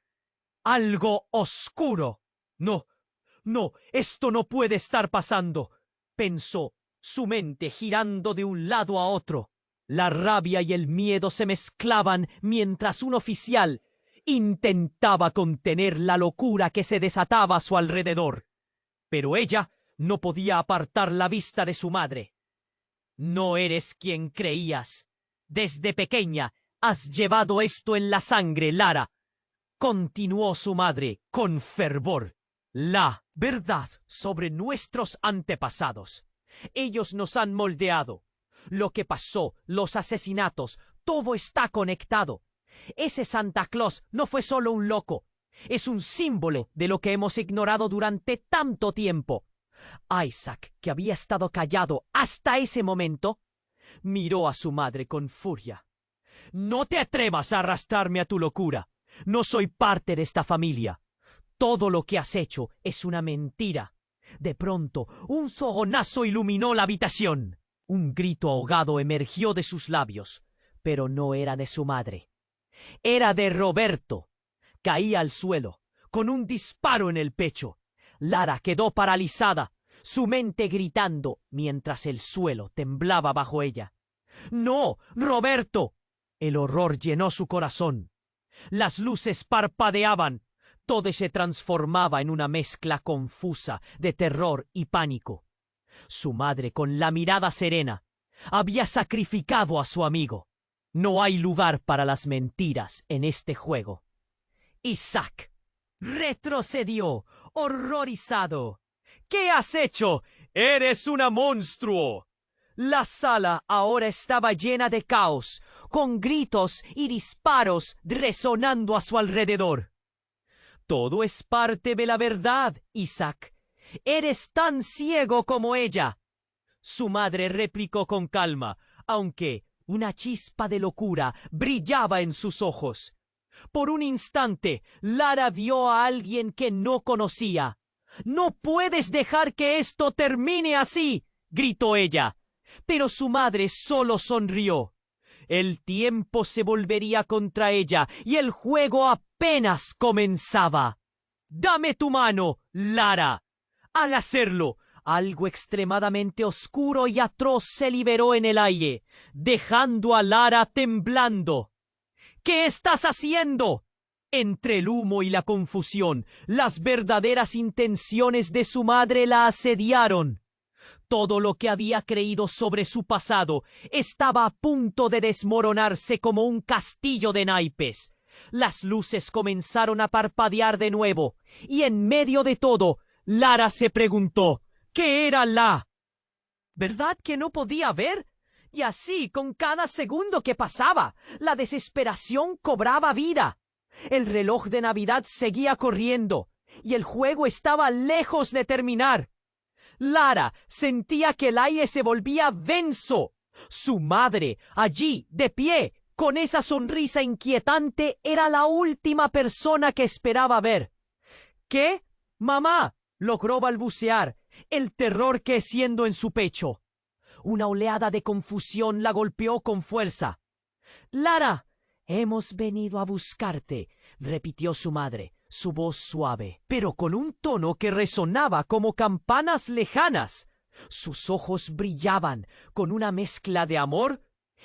Algo oscuro. No, esto no puede estar pasando, pensó, su mente girando de un lado a otro. La rabia y el miedo se mezclaban mientras un oficial intentaba contener la locura que se desataba a su alrededor. Pero ella no podía apartar la vista de su madre. No eres quien creías. Desde pequeña has llevado esto en la sangre, Lara. Continuó su madre con fervor. La verdad sobre nuestros antepasados. Ellos nos han moldeado. Lo que pasó, los asesinatos, todo está conectado. Ese Santa Claus no fue solo un loco. Es un símbolo de lo que hemos ignorado durante tanto tiempo. Isaac, que había estado callado hasta ese momento, miró a su madre con furia. No te atrevas a arrastrarme a tu locura. No soy parte de esta familia. Todo lo que has hecho es una mentira. De pronto, un fogonazo iluminó la habitación. Un grito ahogado emergió de sus labios, pero no era de su madre. Era de Roberto. Caía al suelo, con un disparo en el pecho. Lara quedó paralizada, su mente gritando mientras el suelo temblaba bajo ella. ¡No, Roberto! El horror llenó su corazón. Las luces parpadeaban. Todo se transformaba en una mezcla confusa de terror y pánico. Su madre, con la mirada serena, había sacrificado a su amigo. No hay lugar para las mentiras en este juego. Isaac retrocedió, horrorizado. ¿Qué has hecho? ¡Eres un monstruo! La sala ahora estaba llena de caos, con gritos y disparos resonando a su alrededor. Todo es parte de la verdad, Isaac. Eres tan ciego como ella. Su madre replicó con calma, aunque una chispa de locura brillaba en sus ojos. Por un instante, Lara vio a alguien que no conocía. «¡No puedes dejar que esto termine así!», gritó ella. Pero su madre solo sonrió. El tiempo se volvería contra ella y el juego apenas comenzaba. «¡Dame tu mano, Lara!». Al hacerlo, algo extremadamente oscuro y atroz se liberó en el aire, dejando a Lara temblando. «¿Qué estás haciendo?». Entre el humo y la confusión, las verdaderas intenciones de su madre la asediaron. Todo lo que había creído sobre su pasado estaba a punto de desmoronarse como un castillo de naipes. Las luces comenzaron a parpadear de nuevo, y en medio de todo, Lara se preguntó, ¿qué era la verdad que no podía ver? Y así, con cada segundo que pasaba, la desesperación cobraba vida. El reloj de Navidad seguía corriendo, y el juego estaba lejos de terminar. Lara sentía que el aire se volvía denso. Su madre, allí, de pie, con esa sonrisa inquietante, era la última persona que esperaba ver. «¿Qué? Mamá», logró balbucear, el terror creciendo en su pecho. Una oleada de confusión la golpeó con fuerza. «Lara, hemos venido a buscarte», repitió su madre, su voz suave, pero con un tono que resonaba como campanas lejanas. Sus ojos brillaban con una mezcla de amor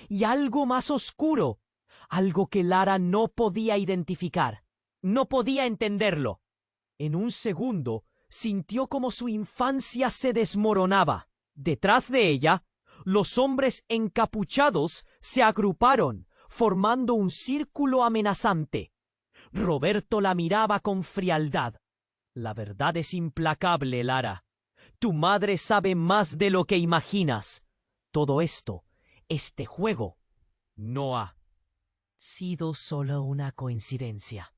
y algo más oscuro, algo que Lara no podía identificar, no podía entenderlo. En un segundo sintió como su infancia se desmoronaba. Detrás de ella, los hombres encapuchados se agruparon, formando un círculo amenazante. Roberto la miraba con frialdad. «La verdad es implacable, Lara. Tu madre sabe más de lo que imaginas. Todo esto, este juego, no ha sido solo una coincidencia».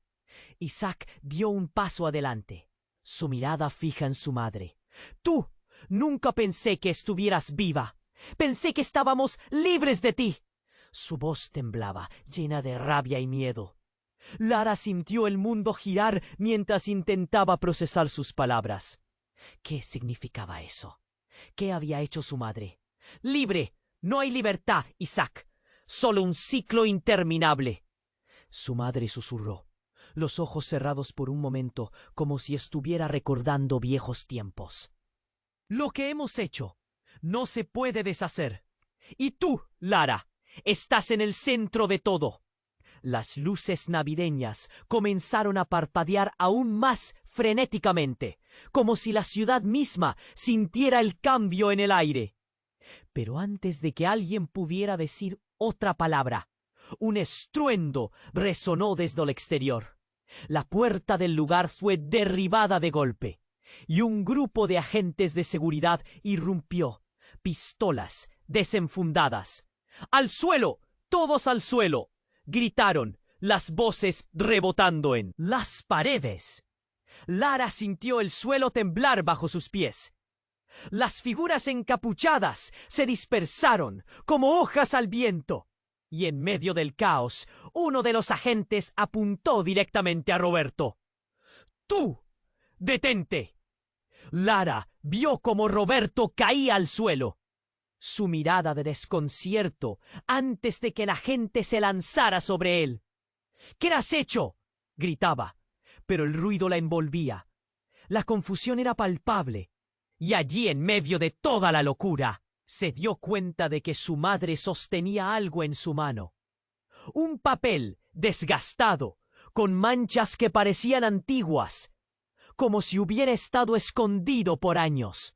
Isaac dio un paso adelante, su mirada fija en su madre. «Tú, nunca pensé que estuvieras viva. Pensé que estábamos libres de ti». Su voz temblaba, llena de rabia y miedo. Lara sintió el mundo girar mientras intentaba procesar sus palabras. ¿Qué significaba eso? ¿Qué había hecho su madre? «Libre. No hay libertad, Isaac. Solo un ciclo interminable». Su madre susurró, los ojos cerrados por un momento, como si estuviera recordando viejos tiempos. «Lo que hemos hecho no se puede deshacer. Y tú, Lara, estás en el centro de todo». Las luces navideñas comenzaron a parpadear aún más frenéticamente, como si la ciudad misma sintiera el cambio en el aire. Pero antes de que alguien pudiera decir otra palabra, un estruendo resonó desde el exterior. La puerta del lugar fue derribada de golpe, y un grupo de agentes de seguridad irrumpió, pistolas desenfundadas. «¡Al suelo! ¡Todos al suelo!», gritaron, las voces rebotando en las paredes. Lara sintió el suelo temblar bajo sus pies. Las figuras encapuchadas se dispersaron como hojas al viento, y en medio del caos, uno de los agentes apuntó directamente a Roberto. «¡Tú! ¡Detente!». Lara vio como Roberto caía al suelo. Su mirada de desconcierto antes de que el agente se lanzara sobre él. «¿Qué has hecho?», gritaba, pero el ruido la envolvía. La confusión era palpable, y allí en medio de toda la locura se dio cuenta de que su madre sostenía algo en su mano. Un papel desgastado, con manchas que parecían antiguas, como si hubiera estado escondido por años.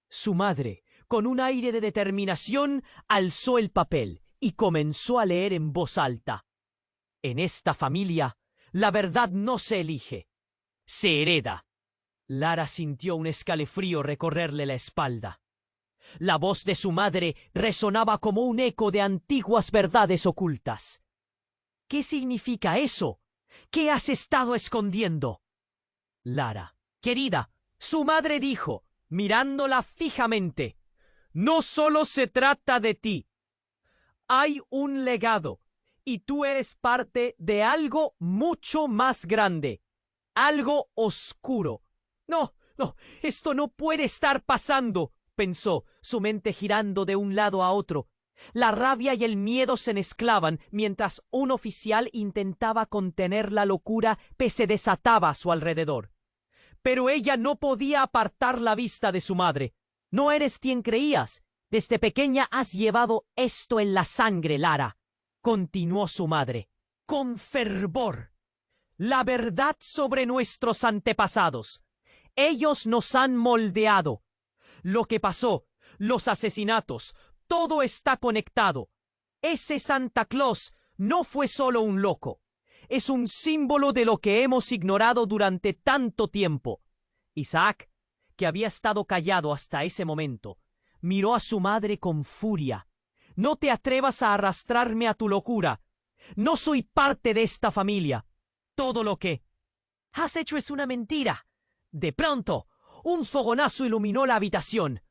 Su madre, con un aire de determinación, alzó el papel y comenzó a leer en voz alta. «En esta familia, la verdad no se elige, se hereda». Lara sintió un escalofrío recorrerle la espalda. La voz de su madre resonaba como un eco de antiguas verdades ocultas. «¿Qué significa eso? ¿Qué has estado escondiendo?». «Lara, querida», su madre dijo, mirándola fijamente, «no solo se trata de ti. Hay un legado, y tú eres parte de algo mucho más grande, algo oscuro». «No, esto no puede estar pasando», pensó, su mente girando de un lado a otro. La rabia y el miedo se mezclaban mientras un oficial intentaba contener la locura que se desataba a su alrededor. Pero ella no podía apartar la vista de su madre. «No eres quien creías. Desde pequeña has llevado esto en la sangre, Lara», continuó su madre, con fervor. «La verdad sobre nuestros antepasados. Ellos nos han moldeado. Lo que pasó, los asesinatos, todo está conectado. Ese Santa Claus no fue solo un loco. Es un símbolo de lo que hemos ignorado durante tanto tiempo». Isaac, que había estado callado hasta ese momento, miró a su madre con furia. «No te atrevas a arrastrarme a tu locura. No soy parte de esta familia. Todo lo que has hecho es una mentira». De pronto, un fogonazo iluminó la habitación.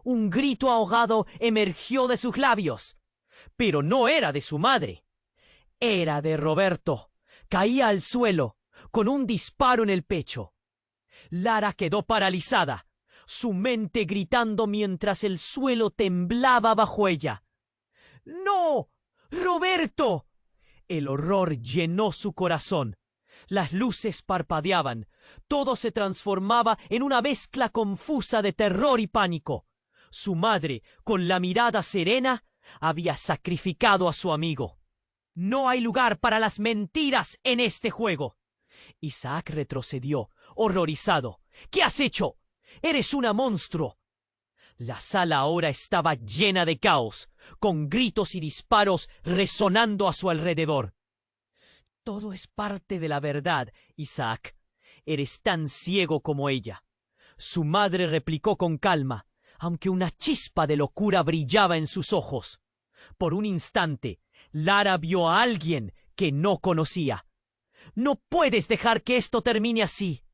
Un grito ahogado emergió de sus labios. Pero no era de su madre. Era de Roberto. Caía al suelo, con un disparo en el pecho. Lara quedó paralizada. su mente gritando mientras el suelo temblaba bajo ella. ¡No! ¡Roberto! El horror llenó su corazón. Las luces parpadeaban. Todo se transformaba en una mezcla confusa de terror y pánico. Su madre, con la mirada serena, había sacrificado a su amigo. No hay lugar para las mentiras en este juego. Isaac retrocedió, horrorizado. ¿Qué has hecho? ¡Eres una monstruo! La sala ahora estaba llena de caos, con gritos y disparos resonando a su alrededor. Todo es parte de la verdad, Isaac. Eres tan ciego como ella. Su madre replicó con calma, aunque una chispa de locura brillaba en sus ojos. Por un instante, Lara vio a alguien que no conocía. «No puedes dejar que esto termine así»,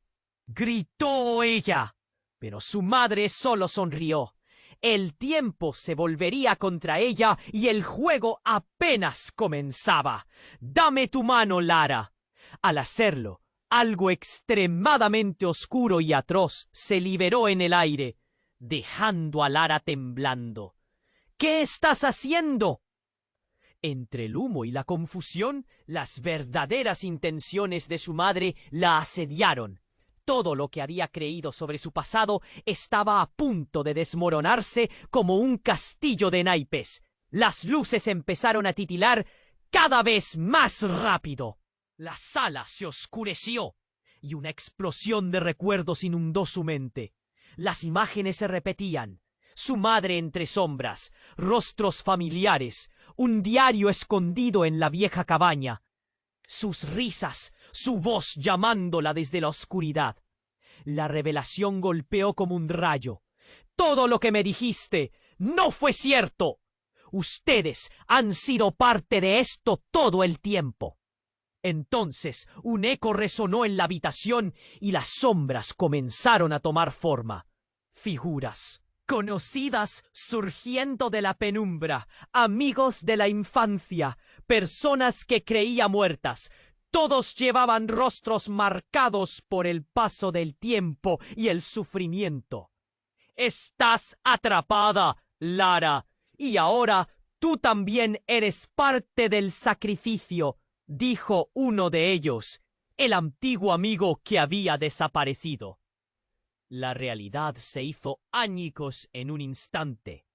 gritó ella. Pero su madre solo sonrió. El tiempo se volvería contra ella y el juego apenas comenzaba. «Dame tu mano, Lara». Al hacerlo, algo extremadamente oscuro y atroz se liberó en el aire, dejando a Lara temblando. «¿Qué estás haciendo?». Entre el humo y la confusión, las verdaderas intenciones de su madre la asediaron. Todo lo que había creído sobre su pasado estaba a punto de desmoronarse como un castillo de naipes. Las luces empezaron a titilar cada vez más rápido. La sala se oscureció y una explosión de recuerdos inundó su mente. Las imágenes se repetían. Su madre entre sombras, rostros familiares, un diario escondido en la vieja cabaña. Sus risas, su voz llamándola desde la oscuridad. La revelación golpeó como un rayo. «Todo lo que me dijiste no fue cierto. Ustedes han sido parte de esto todo el tiempo». Entonces un eco resonó en la habitación y las sombras comenzaron a tomar forma. Figuras conocidas surgiendo de la penumbra, amigos de la infancia, personas que creía muertas. Todos llevaban rostros marcados por el paso del tiempo y el sufrimiento. «Estás atrapada, Lara, y ahora tú también eres parte del sacrificio», dijo uno de ellos, el antiguo amigo que había desaparecido. La realidad se hizo añicos en un instante.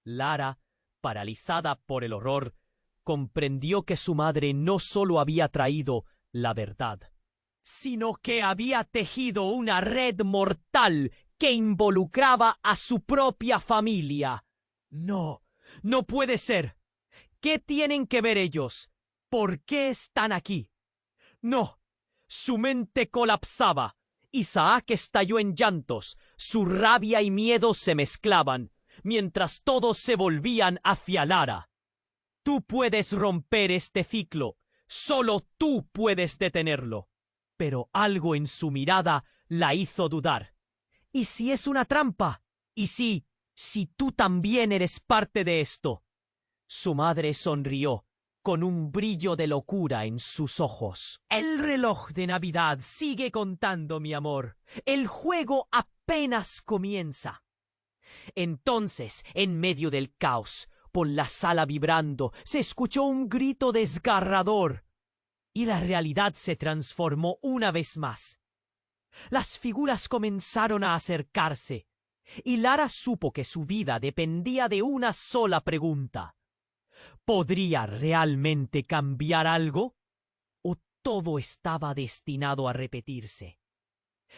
Lara, paralizada por el horror, comprendió que su madre no solo había traído la verdad, sino que había tejido una red mortal que involucraba a su propia familia. «No, no puede ser. ¿Qué tienen que ver ellos? ¿Por qué están aquí?». «No». Su mente colapsaba. Isaac estalló en llantos. Su rabia y miedo se mezclaban, mientras todos se volvían hacia Lara. «Tú puedes romper este ciclo. Solo tú puedes detenerlo». Pero algo en su mirada la hizo dudar. «¿Y si es una trampa? ¿Y si tú también eres parte de esto?». Su madre sonrió, con un brillo de locura en sus ojos. «El reloj de Navidad sigue contando, mi amor. El juego apenas comienza». Entonces, en medio del caos, por la sala vibrando, se escuchó un grito desgarrador. Y la realidad se transformó una vez más. Las figuras comenzaron a acercarse, y Lara supo que su vida dependía de una sola pregunta. ¿Podría realmente cambiar algo? ¿O todo estaba destinado a repetirse?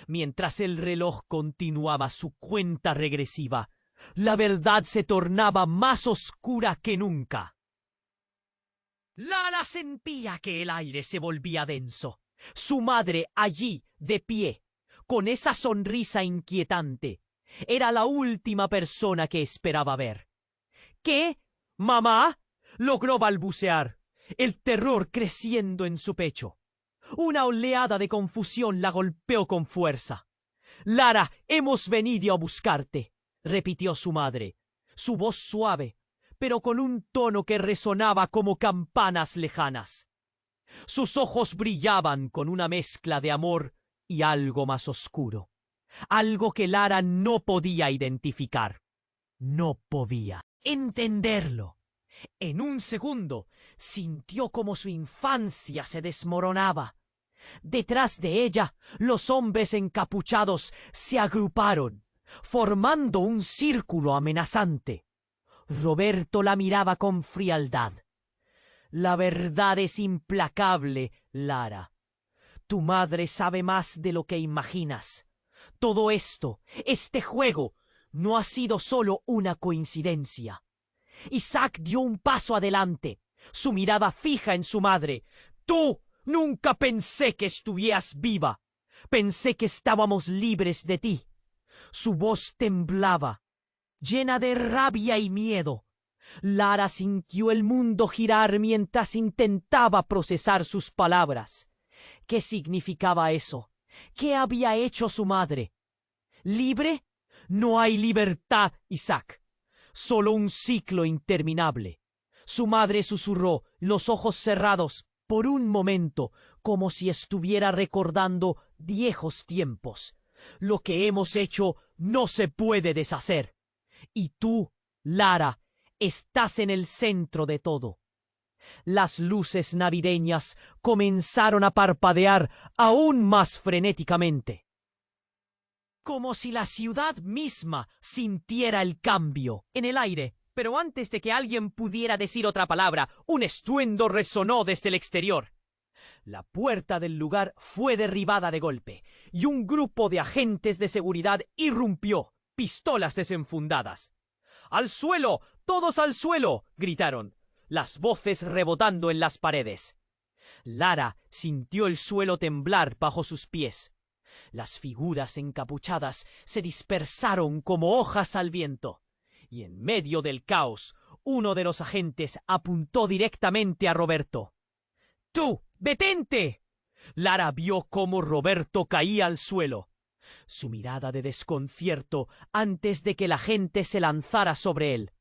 Mientras el reloj continuaba su cuenta regresiva, la verdad se tornaba más oscura que nunca. Lara sentía que el aire se volvía denso. Su madre allí, de pie, con esa sonrisa inquietante, era la última persona que esperaba ver. «¿Qué? ¿Mamá?», logró balbucear, el terror creciendo en su pecho. Una oleada de confusión la golpeó con fuerza. «Lara, hemos venido a buscarte», repitió su madre, su voz suave, pero con un tono que resonaba como campanas lejanas. Sus ojos brillaban con una mezcla de amor y algo más oscuro. algo que Lara no podía identificar. No podía entenderlo. En un segundo sintió como su infancia se desmoronaba. Detrás de ella, los hombres encapuchados se agruparon, formando un círculo amenazante. Roberto la miraba con frialdad. La verdad es implacable, Lara. Tu madre sabe más de lo que imaginas. Todo esto, este juego, no ha sido solo una coincidencia. Isaac dio un paso adelante, su mirada fija en su madre. ¡Tú! Nunca pensé que estuvieras viva. Pensé que estábamos libres de ti. Su voz temblaba, llena de rabia y miedo. Lara sintió el mundo girar mientras intentaba procesar sus palabras. ¿Qué significaba eso? ¿Qué había hecho su madre? ¿Libre? No hay libertad, Isaac. Solo un ciclo interminable. Su madre susurró, los ojos cerrados, por un momento, como si estuviera recordando viejos tiempos. Lo que hemos hecho no se puede deshacer. Y tú, Lara, estás en el centro de todo. Las luces navideñas comenzaron a parpadear aún más frenéticamente. Como si la ciudad misma sintiera el cambio. En el aire, pero antes de que alguien pudiera decir otra palabra, un estruendo resonó desde el exterior. La puerta del lugar fue derribada de golpe, y un grupo de agentes de seguridad irrumpió, pistolas desenfundadas. ¡Al suelo! ¡Todos al suelo!, gritaron, las voces rebotando en las paredes. Lara sintió el suelo temblar bajo sus pies. Las figuras encapuchadas se dispersaron como hojas al viento, y en medio del caos, uno de los agentes apuntó directamente a Roberto. ¡Tú! ¡Detente! Lara vio cómo Roberto caía al suelo. Su mirada de desconcierto antes de que la gente se lanzara sobre él.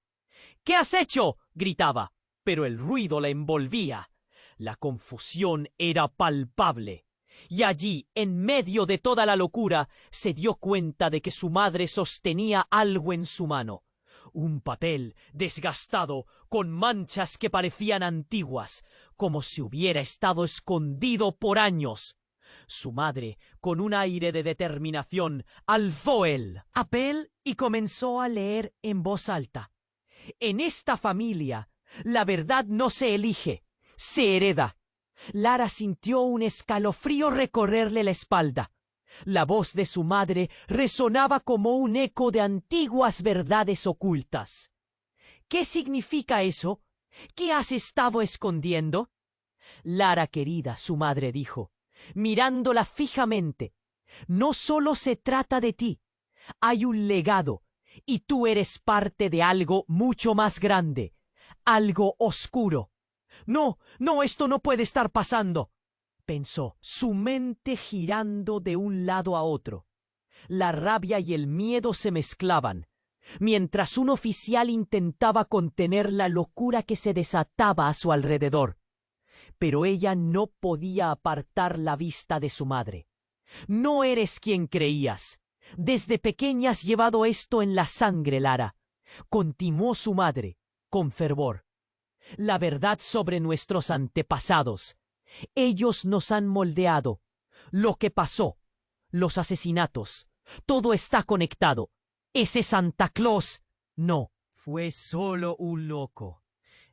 ¿Qué has hecho?, gritaba, pero el ruido la envolvía. La confusión era palpable. Y allí, en medio de toda la locura, se dio cuenta de que su madre sostenía algo en su mano. Un papel desgastado, con manchas que parecían antiguas, como si hubiera estado escondido por años. Su madre, con un aire de determinación, alzó el papel y comenzó a leer en voz alta. En esta familia, la verdad no se elige, se hereda. Lara sintió un escalofrío recorrerle la espalda. La voz de su madre resonaba como un eco de antiguas verdades ocultas. ¿Qué significa eso? ¿Qué has estado escondiendo? Lara querida, su madre dijo, mirándola fijamente, no solo se trata de ti. Hay un legado, y tú eres parte de algo mucho más grande, algo oscuro. No, esto no puede estar pasando, pensó, su mente girando de un lado a otro. La rabia y el miedo se mezclaban, mientras un oficial intentaba contener la locura que se desataba a su alrededor. Pero ella no podía apartar la vista de su madre. No eres quien creías. Desde pequeña has llevado esto en la sangre, Lara, continuó su madre, con fervor. La verdad sobre nuestros antepasados. Ellos nos han moldeado. Lo que pasó, los asesinatos, todo está conectado. Ese Santa Claus, no, fue solo un loco.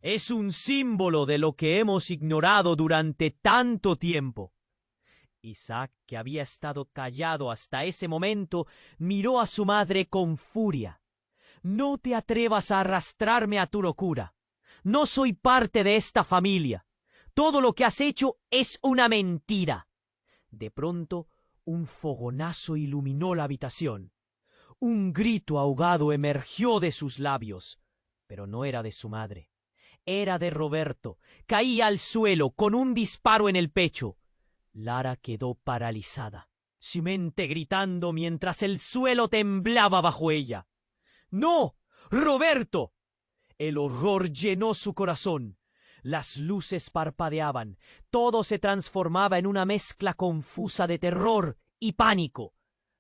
Es un símbolo de lo que hemos ignorado durante tanto tiempo. Isaac, que había estado callado hasta ese momento, miró a su madre con furia. No te atrevas a arrastrarme a tu locura. No soy parte de esta familia. Todo lo que has hecho es una mentira. De pronto, un fogonazo iluminó la habitación. Un grito ahogado emergió de sus labios, pero no era de su madre. Era de Roberto. Caía al suelo con un disparo en el pecho. Lara quedó paralizada, su mente gritando mientras el suelo temblaba bajo ella. ¡No! ¡Roberto! El horror llenó su corazón. Las luces parpadeaban. Todo se transformaba en una mezcla confusa de terror y pánico.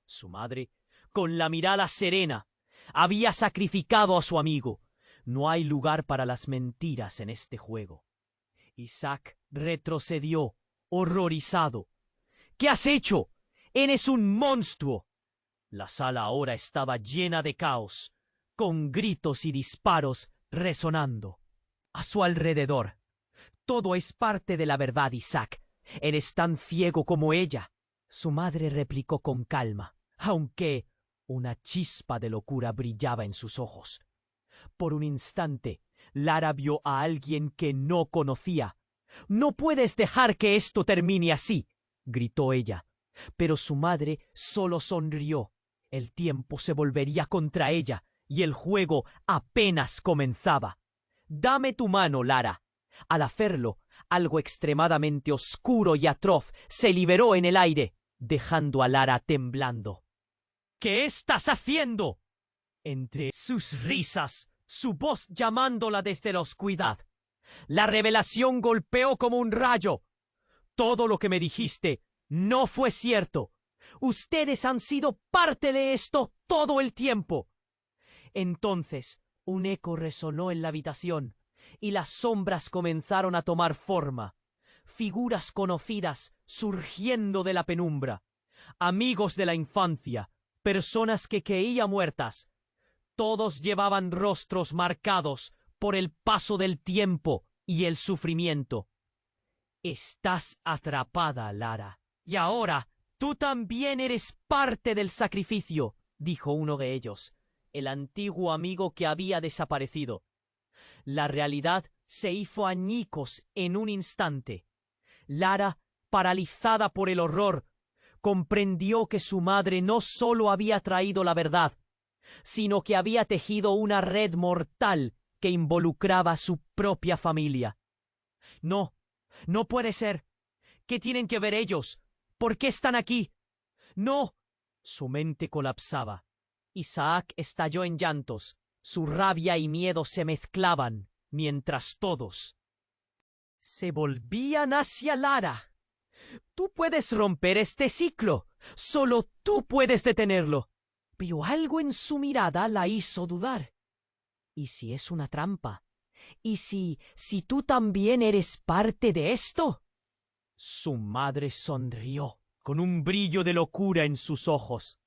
Su madre, con la mirada serena, había sacrificado a su amigo. No hay lugar para las mentiras en este juego. Isaac retrocedió, horrorizado. ¿Qué has hecho? ¡Eres un monstruo! La sala ahora estaba llena de caos, con gritos y disparos resonando. A su alrededor. Todo es parte de la verdad, Isaac. Eres tan ciego como ella. Su madre replicó con calma, aunque una chispa de locura brillaba en sus ojos. Por un instante, Lara vio a alguien que no conocía. «No puedes dejar que esto termine así», gritó ella. Pero su madre solo sonrió. El tiempo se volvería contra ella y el juego apenas comenzaba. «Dame tu mano, Lara». Al hacerlo, algo extremadamente oscuro y atroz se liberó en el aire, dejando a Lara temblando. «¿Qué estás haciendo?». Entre sus risas, su voz llamándola desde la oscuridad. La revelación golpeó como un rayo. «Todo lo que me dijiste no fue cierto. Ustedes han sido parte de esto todo el tiempo». Entonces, un eco resonó en la habitación y las sombras comenzaron a tomar forma. Figuras conocidas surgiendo de la penumbra. Amigos de la infancia, personas que creía muertas. Todos llevaban rostros marcados por el paso del tiempo y el sufrimiento. «Estás atrapada, Lara. Y ahora tú también eres parte del sacrificio», dijo uno de ellos, el antiguo amigo que había desaparecido. La realidad se hizo añicos en un instante. Lara, paralizada por el horror, comprendió que su madre no solo había traído la verdad, sino que había tejido una red mortal que involucraba a su propia familia. «No, no puede ser. ¿Qué tienen que ver ellos? ¿Por qué están aquí? ¡No!». Su mente colapsaba. Isaac estalló en llantos. Su rabia y miedo se mezclaban, mientras todos se volvían hacia Lara. «Tú puedes romper este ciclo. Solo tú puedes detenerlo». Pero algo en su mirada la hizo dudar. ¿Y si es una trampa? ¿Y si tú también eres parte de esto? Su madre sonrió, con un brillo de locura en sus ojos.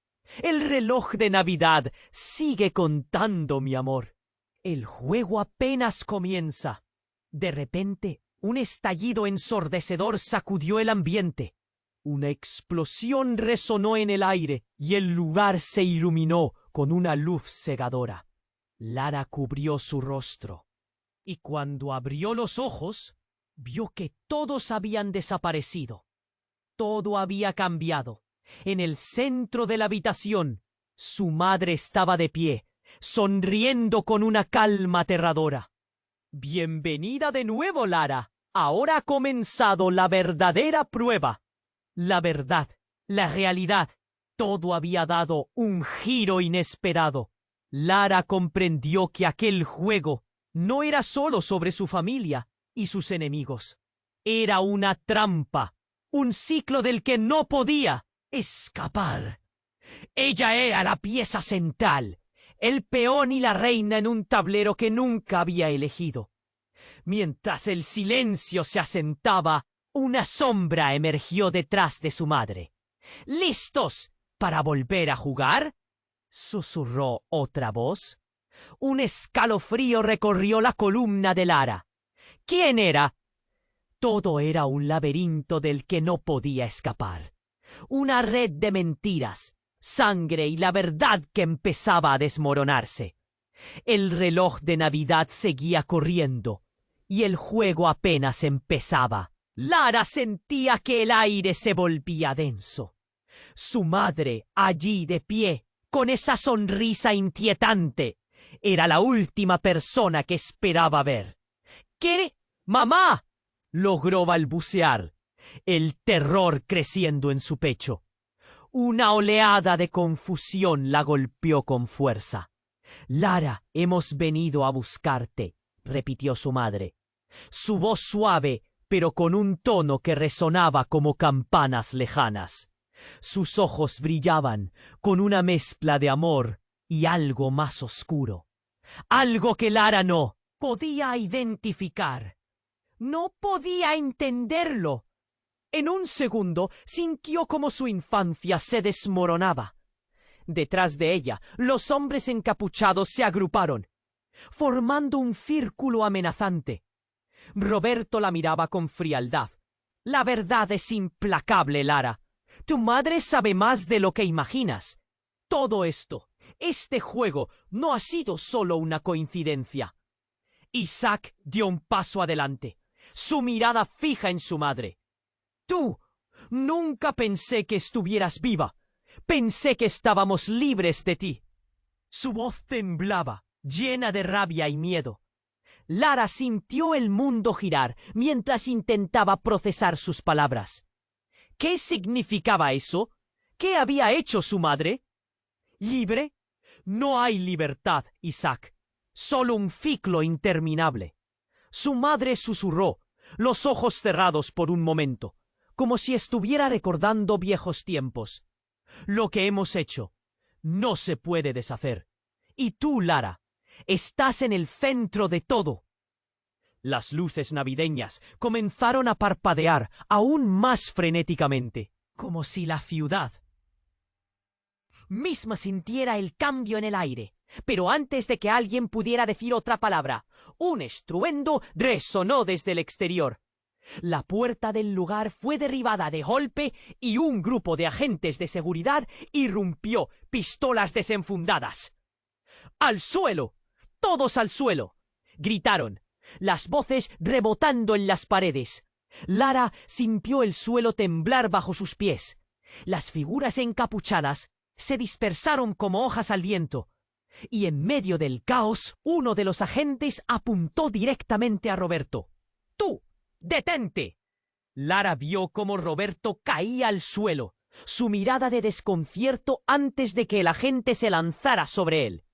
«El reloj de Navidad sigue contando, mi amor. El juego apenas comienza». De repente, un estallido ensordecedor sacudió el ambiente. Una explosión resonó en el aire y el lugar se iluminó con una luz cegadora. Lara cubrió su rostro y cuando abrió los ojos, vio que todos habían desaparecido. Todo había cambiado. En el centro de la habitación, su madre estaba de pie, sonriendo con una calma aterradora. «Bienvenida de nuevo, Lara. Ahora ha comenzado la verdadera prueba». La verdad, la realidad, todo había dado un giro inesperado. Lara comprendió que aquel juego no era solo sobre su familia y sus enemigos. Era una trampa, un ciclo del que no podía escapar. Ella era la pieza central, el peón y la reina en un tablero que nunca había elegido. Mientras el silencio se asentaba, una sombra emergió detrás de su madre. «¿Listos para volver a jugar?», susurró otra voz. Un escalofrío recorrió la columna de Lara. ¿Quién era? Todo era un laberinto del que no podía escapar. Una red de mentiras, sangre y la verdad que empezaba a desmoronarse. El reloj de Navidad seguía corriendo y el juego apenas empezaba. Lara sentía que el aire se volvía denso. Su madre, allí de pie, con esa sonrisa inquietante, era la última persona que esperaba ver. «¿Qué? ¡Mamá!», logró balbucear, el terror creciendo en su pecho. Una oleada de confusión la golpeó con fuerza. «Lara, hemos venido a buscarte», repitió su madre. Su voz suave, pero con un tono que resonaba como campanas lejanas. Sus ojos brillaban con una mezcla de amor y algo más oscuro. Algo que Lara no podía identificar. No podía entenderlo. En un segundo sintió como su infancia se desmoronaba. Detrás de ella, los hombres encapuchados se agruparon, formando un círculo amenazante. Roberto la miraba con frialdad. La verdad es implacable, Lara. Tu madre sabe más de lo que imaginas. Todo esto, este juego, no ha sido solo una coincidencia. Isaac dio un paso adelante, su mirada fija en su madre. Tú, nunca pensé que estuvieras viva. Pensé que estábamos libres de ti. Su voz temblaba, llena de rabia y miedo. Lara sintió el mundo girar mientras intentaba procesar sus palabras. ¿Qué significaba eso? ¿Qué había hecho su madre? ¿Libre? No hay libertad, Isaac. Solo un ciclo interminable. Su madre susurró, los ojos cerrados por un momento, como si estuviera recordando viejos tiempos. Lo que hemos hecho no se puede deshacer. Y tú, Lara, estás en el centro de todo. Las luces navideñas comenzaron a parpadear aún más frenéticamente, como si la ciudad misma sintiera el cambio en el aire. Pero antes de que alguien pudiera decir otra palabra, un estruendo resonó desde el exterior. La puerta del lugar fue derribada de golpe y un grupo de agentes de seguridad irrumpió, pistolas desenfundadas. ¡Al suelo! ¡Todos al suelo!, gritaron, las voces rebotando en las paredes. Lara sintió el suelo temblar bajo sus pies. Las figuras encapuchadas se dispersaron como hojas al viento, y en medio del caos, uno de los agentes apuntó directamente a Roberto. ¡Tú! ¡Detente! Lara vio cómo Roberto caía al suelo, su mirada de desconcierto antes de que el agente se lanzara sobre él.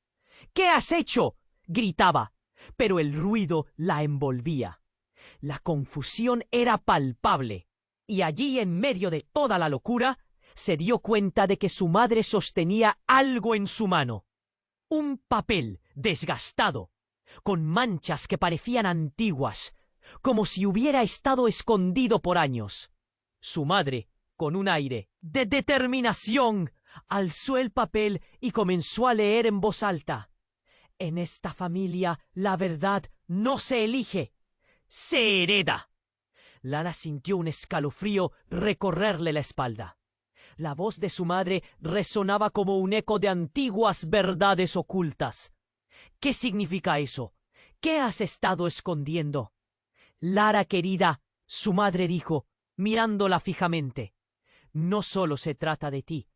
¿Qué has hecho?, gritaba, pero el ruido la envolvía. La confusión era palpable, y allí, en medio de toda la locura, se dio cuenta de que su madre sostenía algo en su mano. Un papel desgastado, con manchas que parecían antiguas, como si hubiera estado escondido por años. Su madre, con un aire de determinación, alzó el papel y comenzó a leer en voz alta. En esta familia la verdad no se elige, se hereda. Lara sintió un escalofrío recorrerle la espalda. La voz de su madre resonaba como un eco de antiguas verdades ocultas. ¿Qué significa eso? ¿Qué has estado escondiendo? Lara querida, su madre dijo, mirándola fijamente. No solo se trata de ti.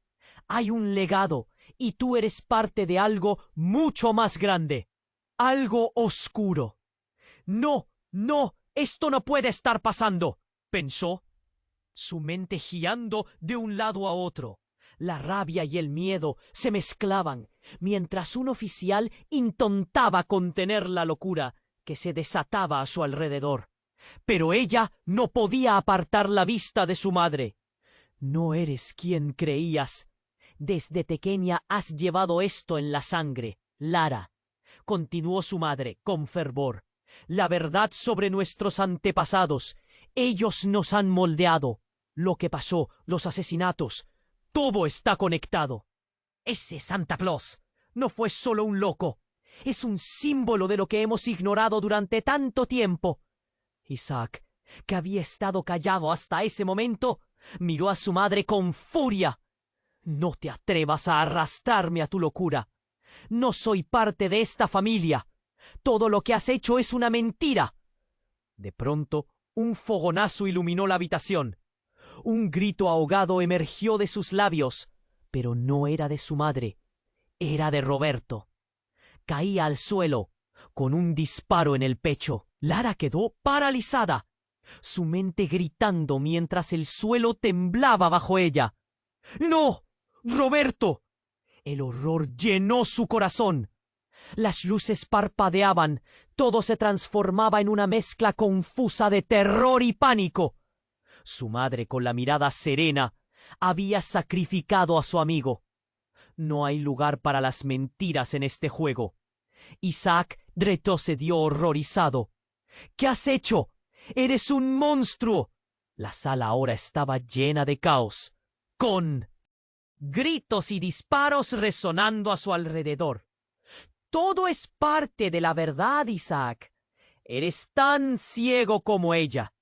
Hay un legado, y tú eres parte de algo mucho más grande. Algo oscuro. No, no, esto no puede estar pasando, pensó, su mente girando de un lado a otro. La rabia y el miedo se mezclaban, mientras un oficial intentaba contener la locura que se desataba a su alrededor. Pero ella no podía apartar la vista de su madre. No eres quien creías. Desde pequeña has llevado esto en la sangre, Lara, continuó su madre con fervor. La verdad sobre nuestros antepasados. Ellos nos han moldeado. Lo que pasó, los asesinatos, todo está conectado. Ese Santa Claus no fue solo un loco. Es un símbolo de lo que hemos ignorado durante tanto tiempo. Isaac, que había estado callado hasta ese momento, miró a su madre con furia. No te atrevas a arrastrarme a tu locura. No soy parte de esta familia. Todo lo que has hecho es una mentira. De pronto, un fogonazo iluminó la habitación. Un grito ahogado emergió de sus labios, pero no era de su madre, era de Roberto. Caía al suelo, con un disparo en el pecho. Lara quedó paralizada, su mente gritando mientras el suelo temblaba bajo ella. ¡No! ¡Roberto! El horror llenó su corazón. Las luces parpadeaban, todo se transformaba en una mezcla confusa de terror y pánico. Su madre, con la mirada serena, Había sacrificado a su amigo. No hay lugar para las mentiras en este juego. Isaac retrocedió horrorizado. ¿Qué has hecho? ¡Eres un monstruo! La sala ahora estaba llena de caos, con gritos y disparos resonando a su alrededor. Todo es parte de la verdad, Isaac. Eres tan ciego como ella.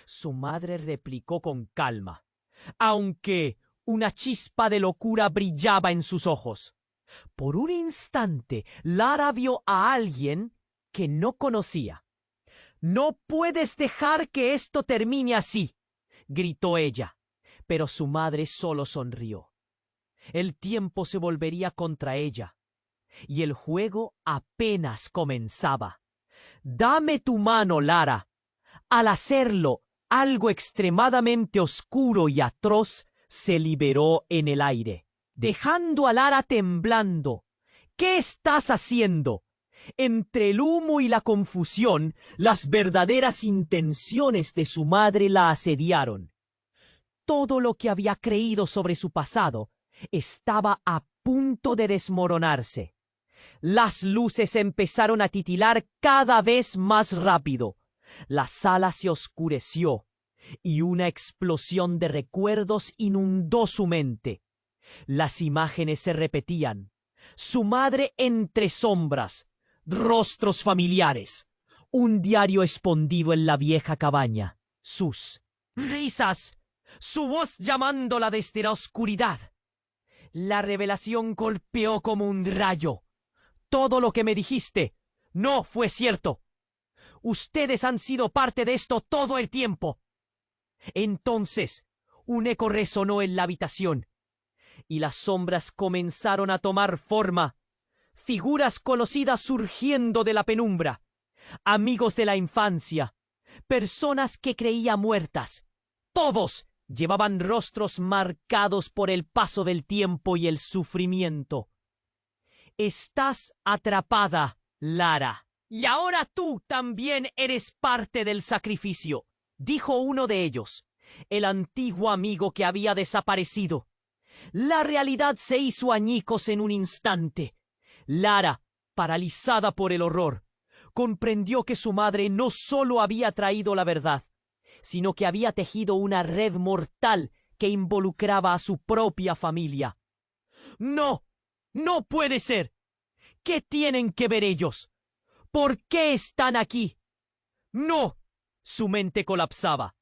Su madre replicó con calma, aunque una chispa de locura brillaba en sus ojos. Por un instante, Lara vio a alguien que no conocía. «No puedes dejar que esto termine así», gritó ella, pero su madre solo sonrió. El tiempo se volvería contra ella, y el juego apenas comenzaba. «Dame tu mano, Lara». Al hacerlo, algo extremadamente oscuro y atroz se liberó en el aire, dejando a Lara temblando. «¿Qué estás haciendo?» Entre el humo y la confusión, las verdaderas intenciones de su madre la asediaron. Todo lo que había creído sobre su pasado estaba a punto de desmoronarse. Las luces empezaron a titilar cada vez más rápido. La sala se oscureció y una explosión de recuerdos inundó su mente. Las imágenes se repetían. Su madre entre sombras, rostros familiares, un diario escondido en la vieja cabaña, sus risas, su voz llamándola desde la oscuridad. La revelación golpeó como un rayo. Todo lo que me dijiste no fue cierto. Ustedes han sido parte de esto todo el tiempo. Entonces, un eco resonó en la habitación y las sombras comenzaron a tomar forma. Figuras conocidas surgiendo de la penumbra. Amigos de la infancia. Personas que creía muertas. Todos llevaban rostros marcados por el paso del tiempo y el sufrimiento. Estás atrapada, Lara. Y ahora tú también eres parte del sacrificio, dijo uno de ellos, el antiguo amigo que había desaparecido. La realidad se hizo añicos en un instante. Lara, paralizada por el horror, comprendió que su madre no solo había traído la verdad, sino que había tejido una red mortal que involucraba a su propia familia. ¡No! ¡No puede ser! ¿Qué tienen que ver ellos? ¿Por qué están aquí? ¡No! Su mente colapsaba.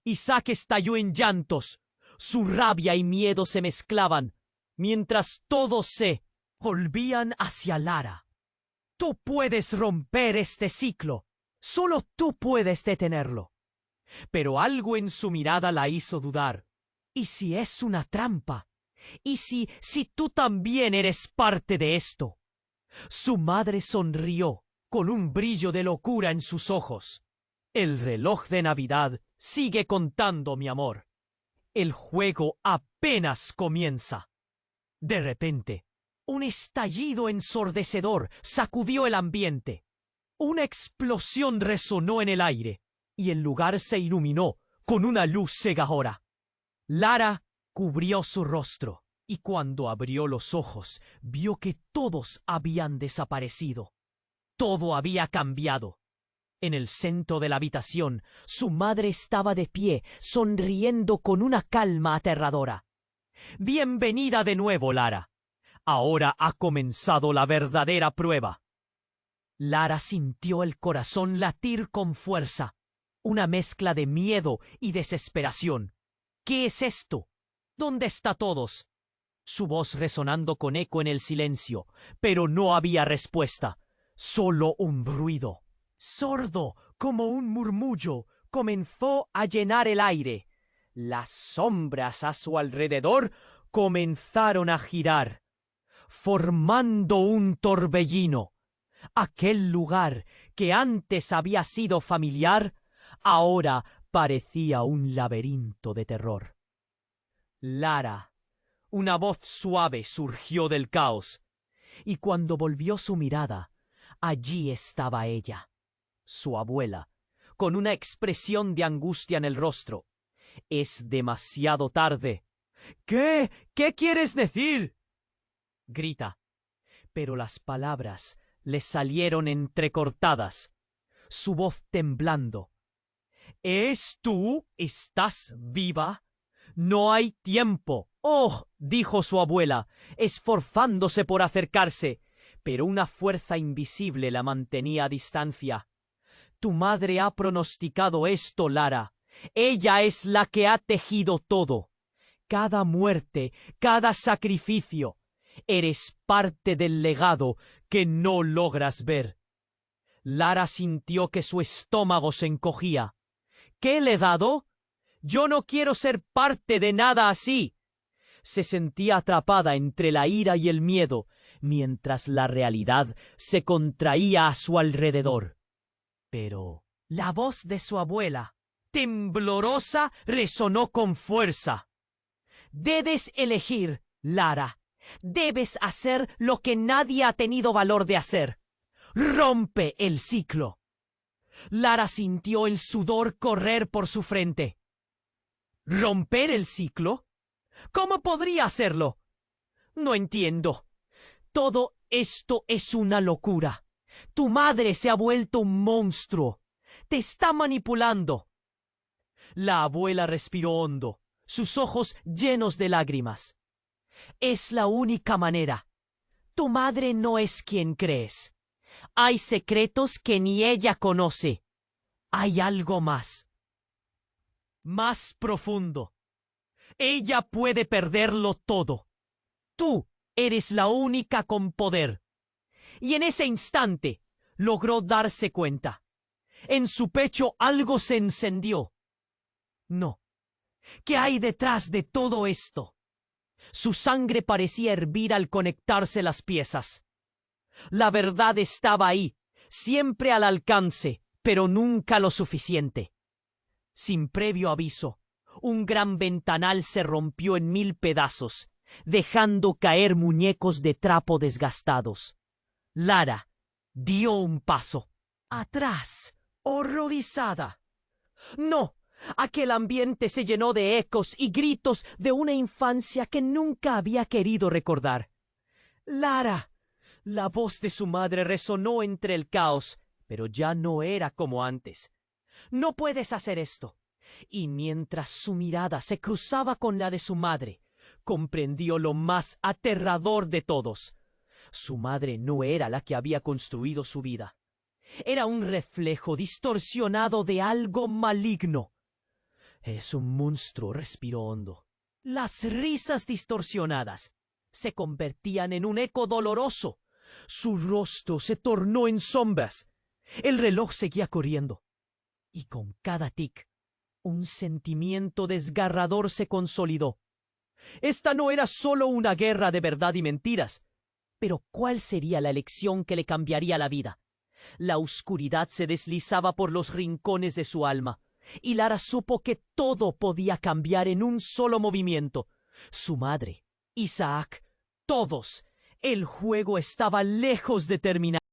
Isaac estalló en llantos. Su rabia y miedo se mezclaban, mientras todos se volvían hacia Lara. Tú puedes romper este ciclo. Solo tú puedes detenerlo. Pero algo en su mirada la hizo dudar. ¿Y si es una trampa? ¿Y si tú también eres parte de esto? Su madre sonrió, con un brillo de locura en sus ojos. El reloj de Navidad sigue contando, mi amor. El juego apenas comienza. De repente, un estallido ensordecedor sacudió el ambiente. Una explosión resonó en el aire y el lugar se iluminó con una luz cegadora. Lara cubrió su rostro y cuando abrió los ojos vio que todos habían desaparecido. Todo había cambiado. En el centro de la habitación, su madre estaba de pie, sonriendo con una calma aterradora. «Bienvenida de nuevo, Lara. Ahora ha comenzado la verdadera prueba». Lara sintió el corazón latir con fuerza, una mezcla de miedo y desesperación. «¿Qué es esto? ¿Dónde está todos?» Su voz resonando con eco en el silencio, pero no había respuesta, solo un ruido. Sordo como un murmullo, comenzó a llenar el aire. Las sombras a su alrededor comenzaron a girar, formando un torbellino. Aquel lugar que antes había sido familiar, ahora parecía un laberinto de terror. «Lara». Una voz suave surgió del caos, y cuando volvió su mirada, allí estaba ella, su abuela, con una expresión de angustia en el rostro. «Es demasiado tarde. ¿Qué? ¿Qué quieres decir? Grita, pero las palabras le salieron entrecortadas, su voz temblando. ¿Es tú? ¿Estás viva? No hay tiempo. ¡Oh! Dijo su abuela, esforzándose por acercarse, pero una fuerza invisible la mantenía a distancia. Tu madre ha pronosticado esto, Lara. Ella es la que ha tejido todo. Cada muerte, cada sacrificio. Eres parte del legado que no logras ver. Lara sintió que su estómago se encogía. ¿Qué legado? Yo no quiero ser parte de nada así. Se sentía atrapada entre la ira y el miedo, mientras la realidad se contraía a su alrededor. Pero la voz de su abuela, temblorosa, resonó con fuerza. Debes elegir, Lara. Debes hacer lo que nadie ha tenido valor de hacer. Rompe el ciclo. Lara sintió el sudor correr por su frente. ¿Romper el ciclo? ¿Cómo podría hacerlo? No entiendo. Todo esto es una locura. Tu madre se ha vuelto un monstruo. Te está manipulando. La abuela respiró hondo, sus ojos llenos de lágrimas. Es la única manera. Tu madre no es quien crees. Hay secretos que ni ella conoce. Hay algo más. Más profundo. Ella puede perderlo todo. Tú eres la única con poder. Y en ese instante logró darse cuenta. En su pecho algo se encendió. No. ¿Qué hay detrás de todo esto? Su sangre parecía hervir al conectarse las piezas. La verdad estaba ahí, siempre al alcance, pero nunca lo suficiente. Sin previo aviso, un gran ventanal se rompió en 1000 pedazos, dejando caer muñecos de trapo desgastados. Lara dio un paso atrás, horrorizada. ¡No! Aquel ambiente se llenó de ecos y gritos de una infancia que nunca había querido recordar. ¡Lara! La voz de su madre resonó entre el caos, pero ya no era como antes. «No puedes hacer esto». Y mientras su mirada se cruzaba con la de su madre, comprendió lo más aterrador de todos. Su madre no era la que había construido su vida. Era un reflejo distorsionado de algo maligno. Es un monstruo, respiró hondo. Las risas distorsionadas se convertían en un eco doloroso. Su rostro se tornó en sombras. El reloj seguía corriendo. Y con cada tic, un sentimiento desgarrador se consolidó. Esta no era solo una guerra de verdad y mentiras. Pero ¿cuál sería la elección que le cambiaría la vida? La oscuridad se deslizaba por los rincones de su alma, y Lara supo que todo podía cambiar en un solo movimiento. Su madre, Isaac, todos. El juego estaba lejos de terminar.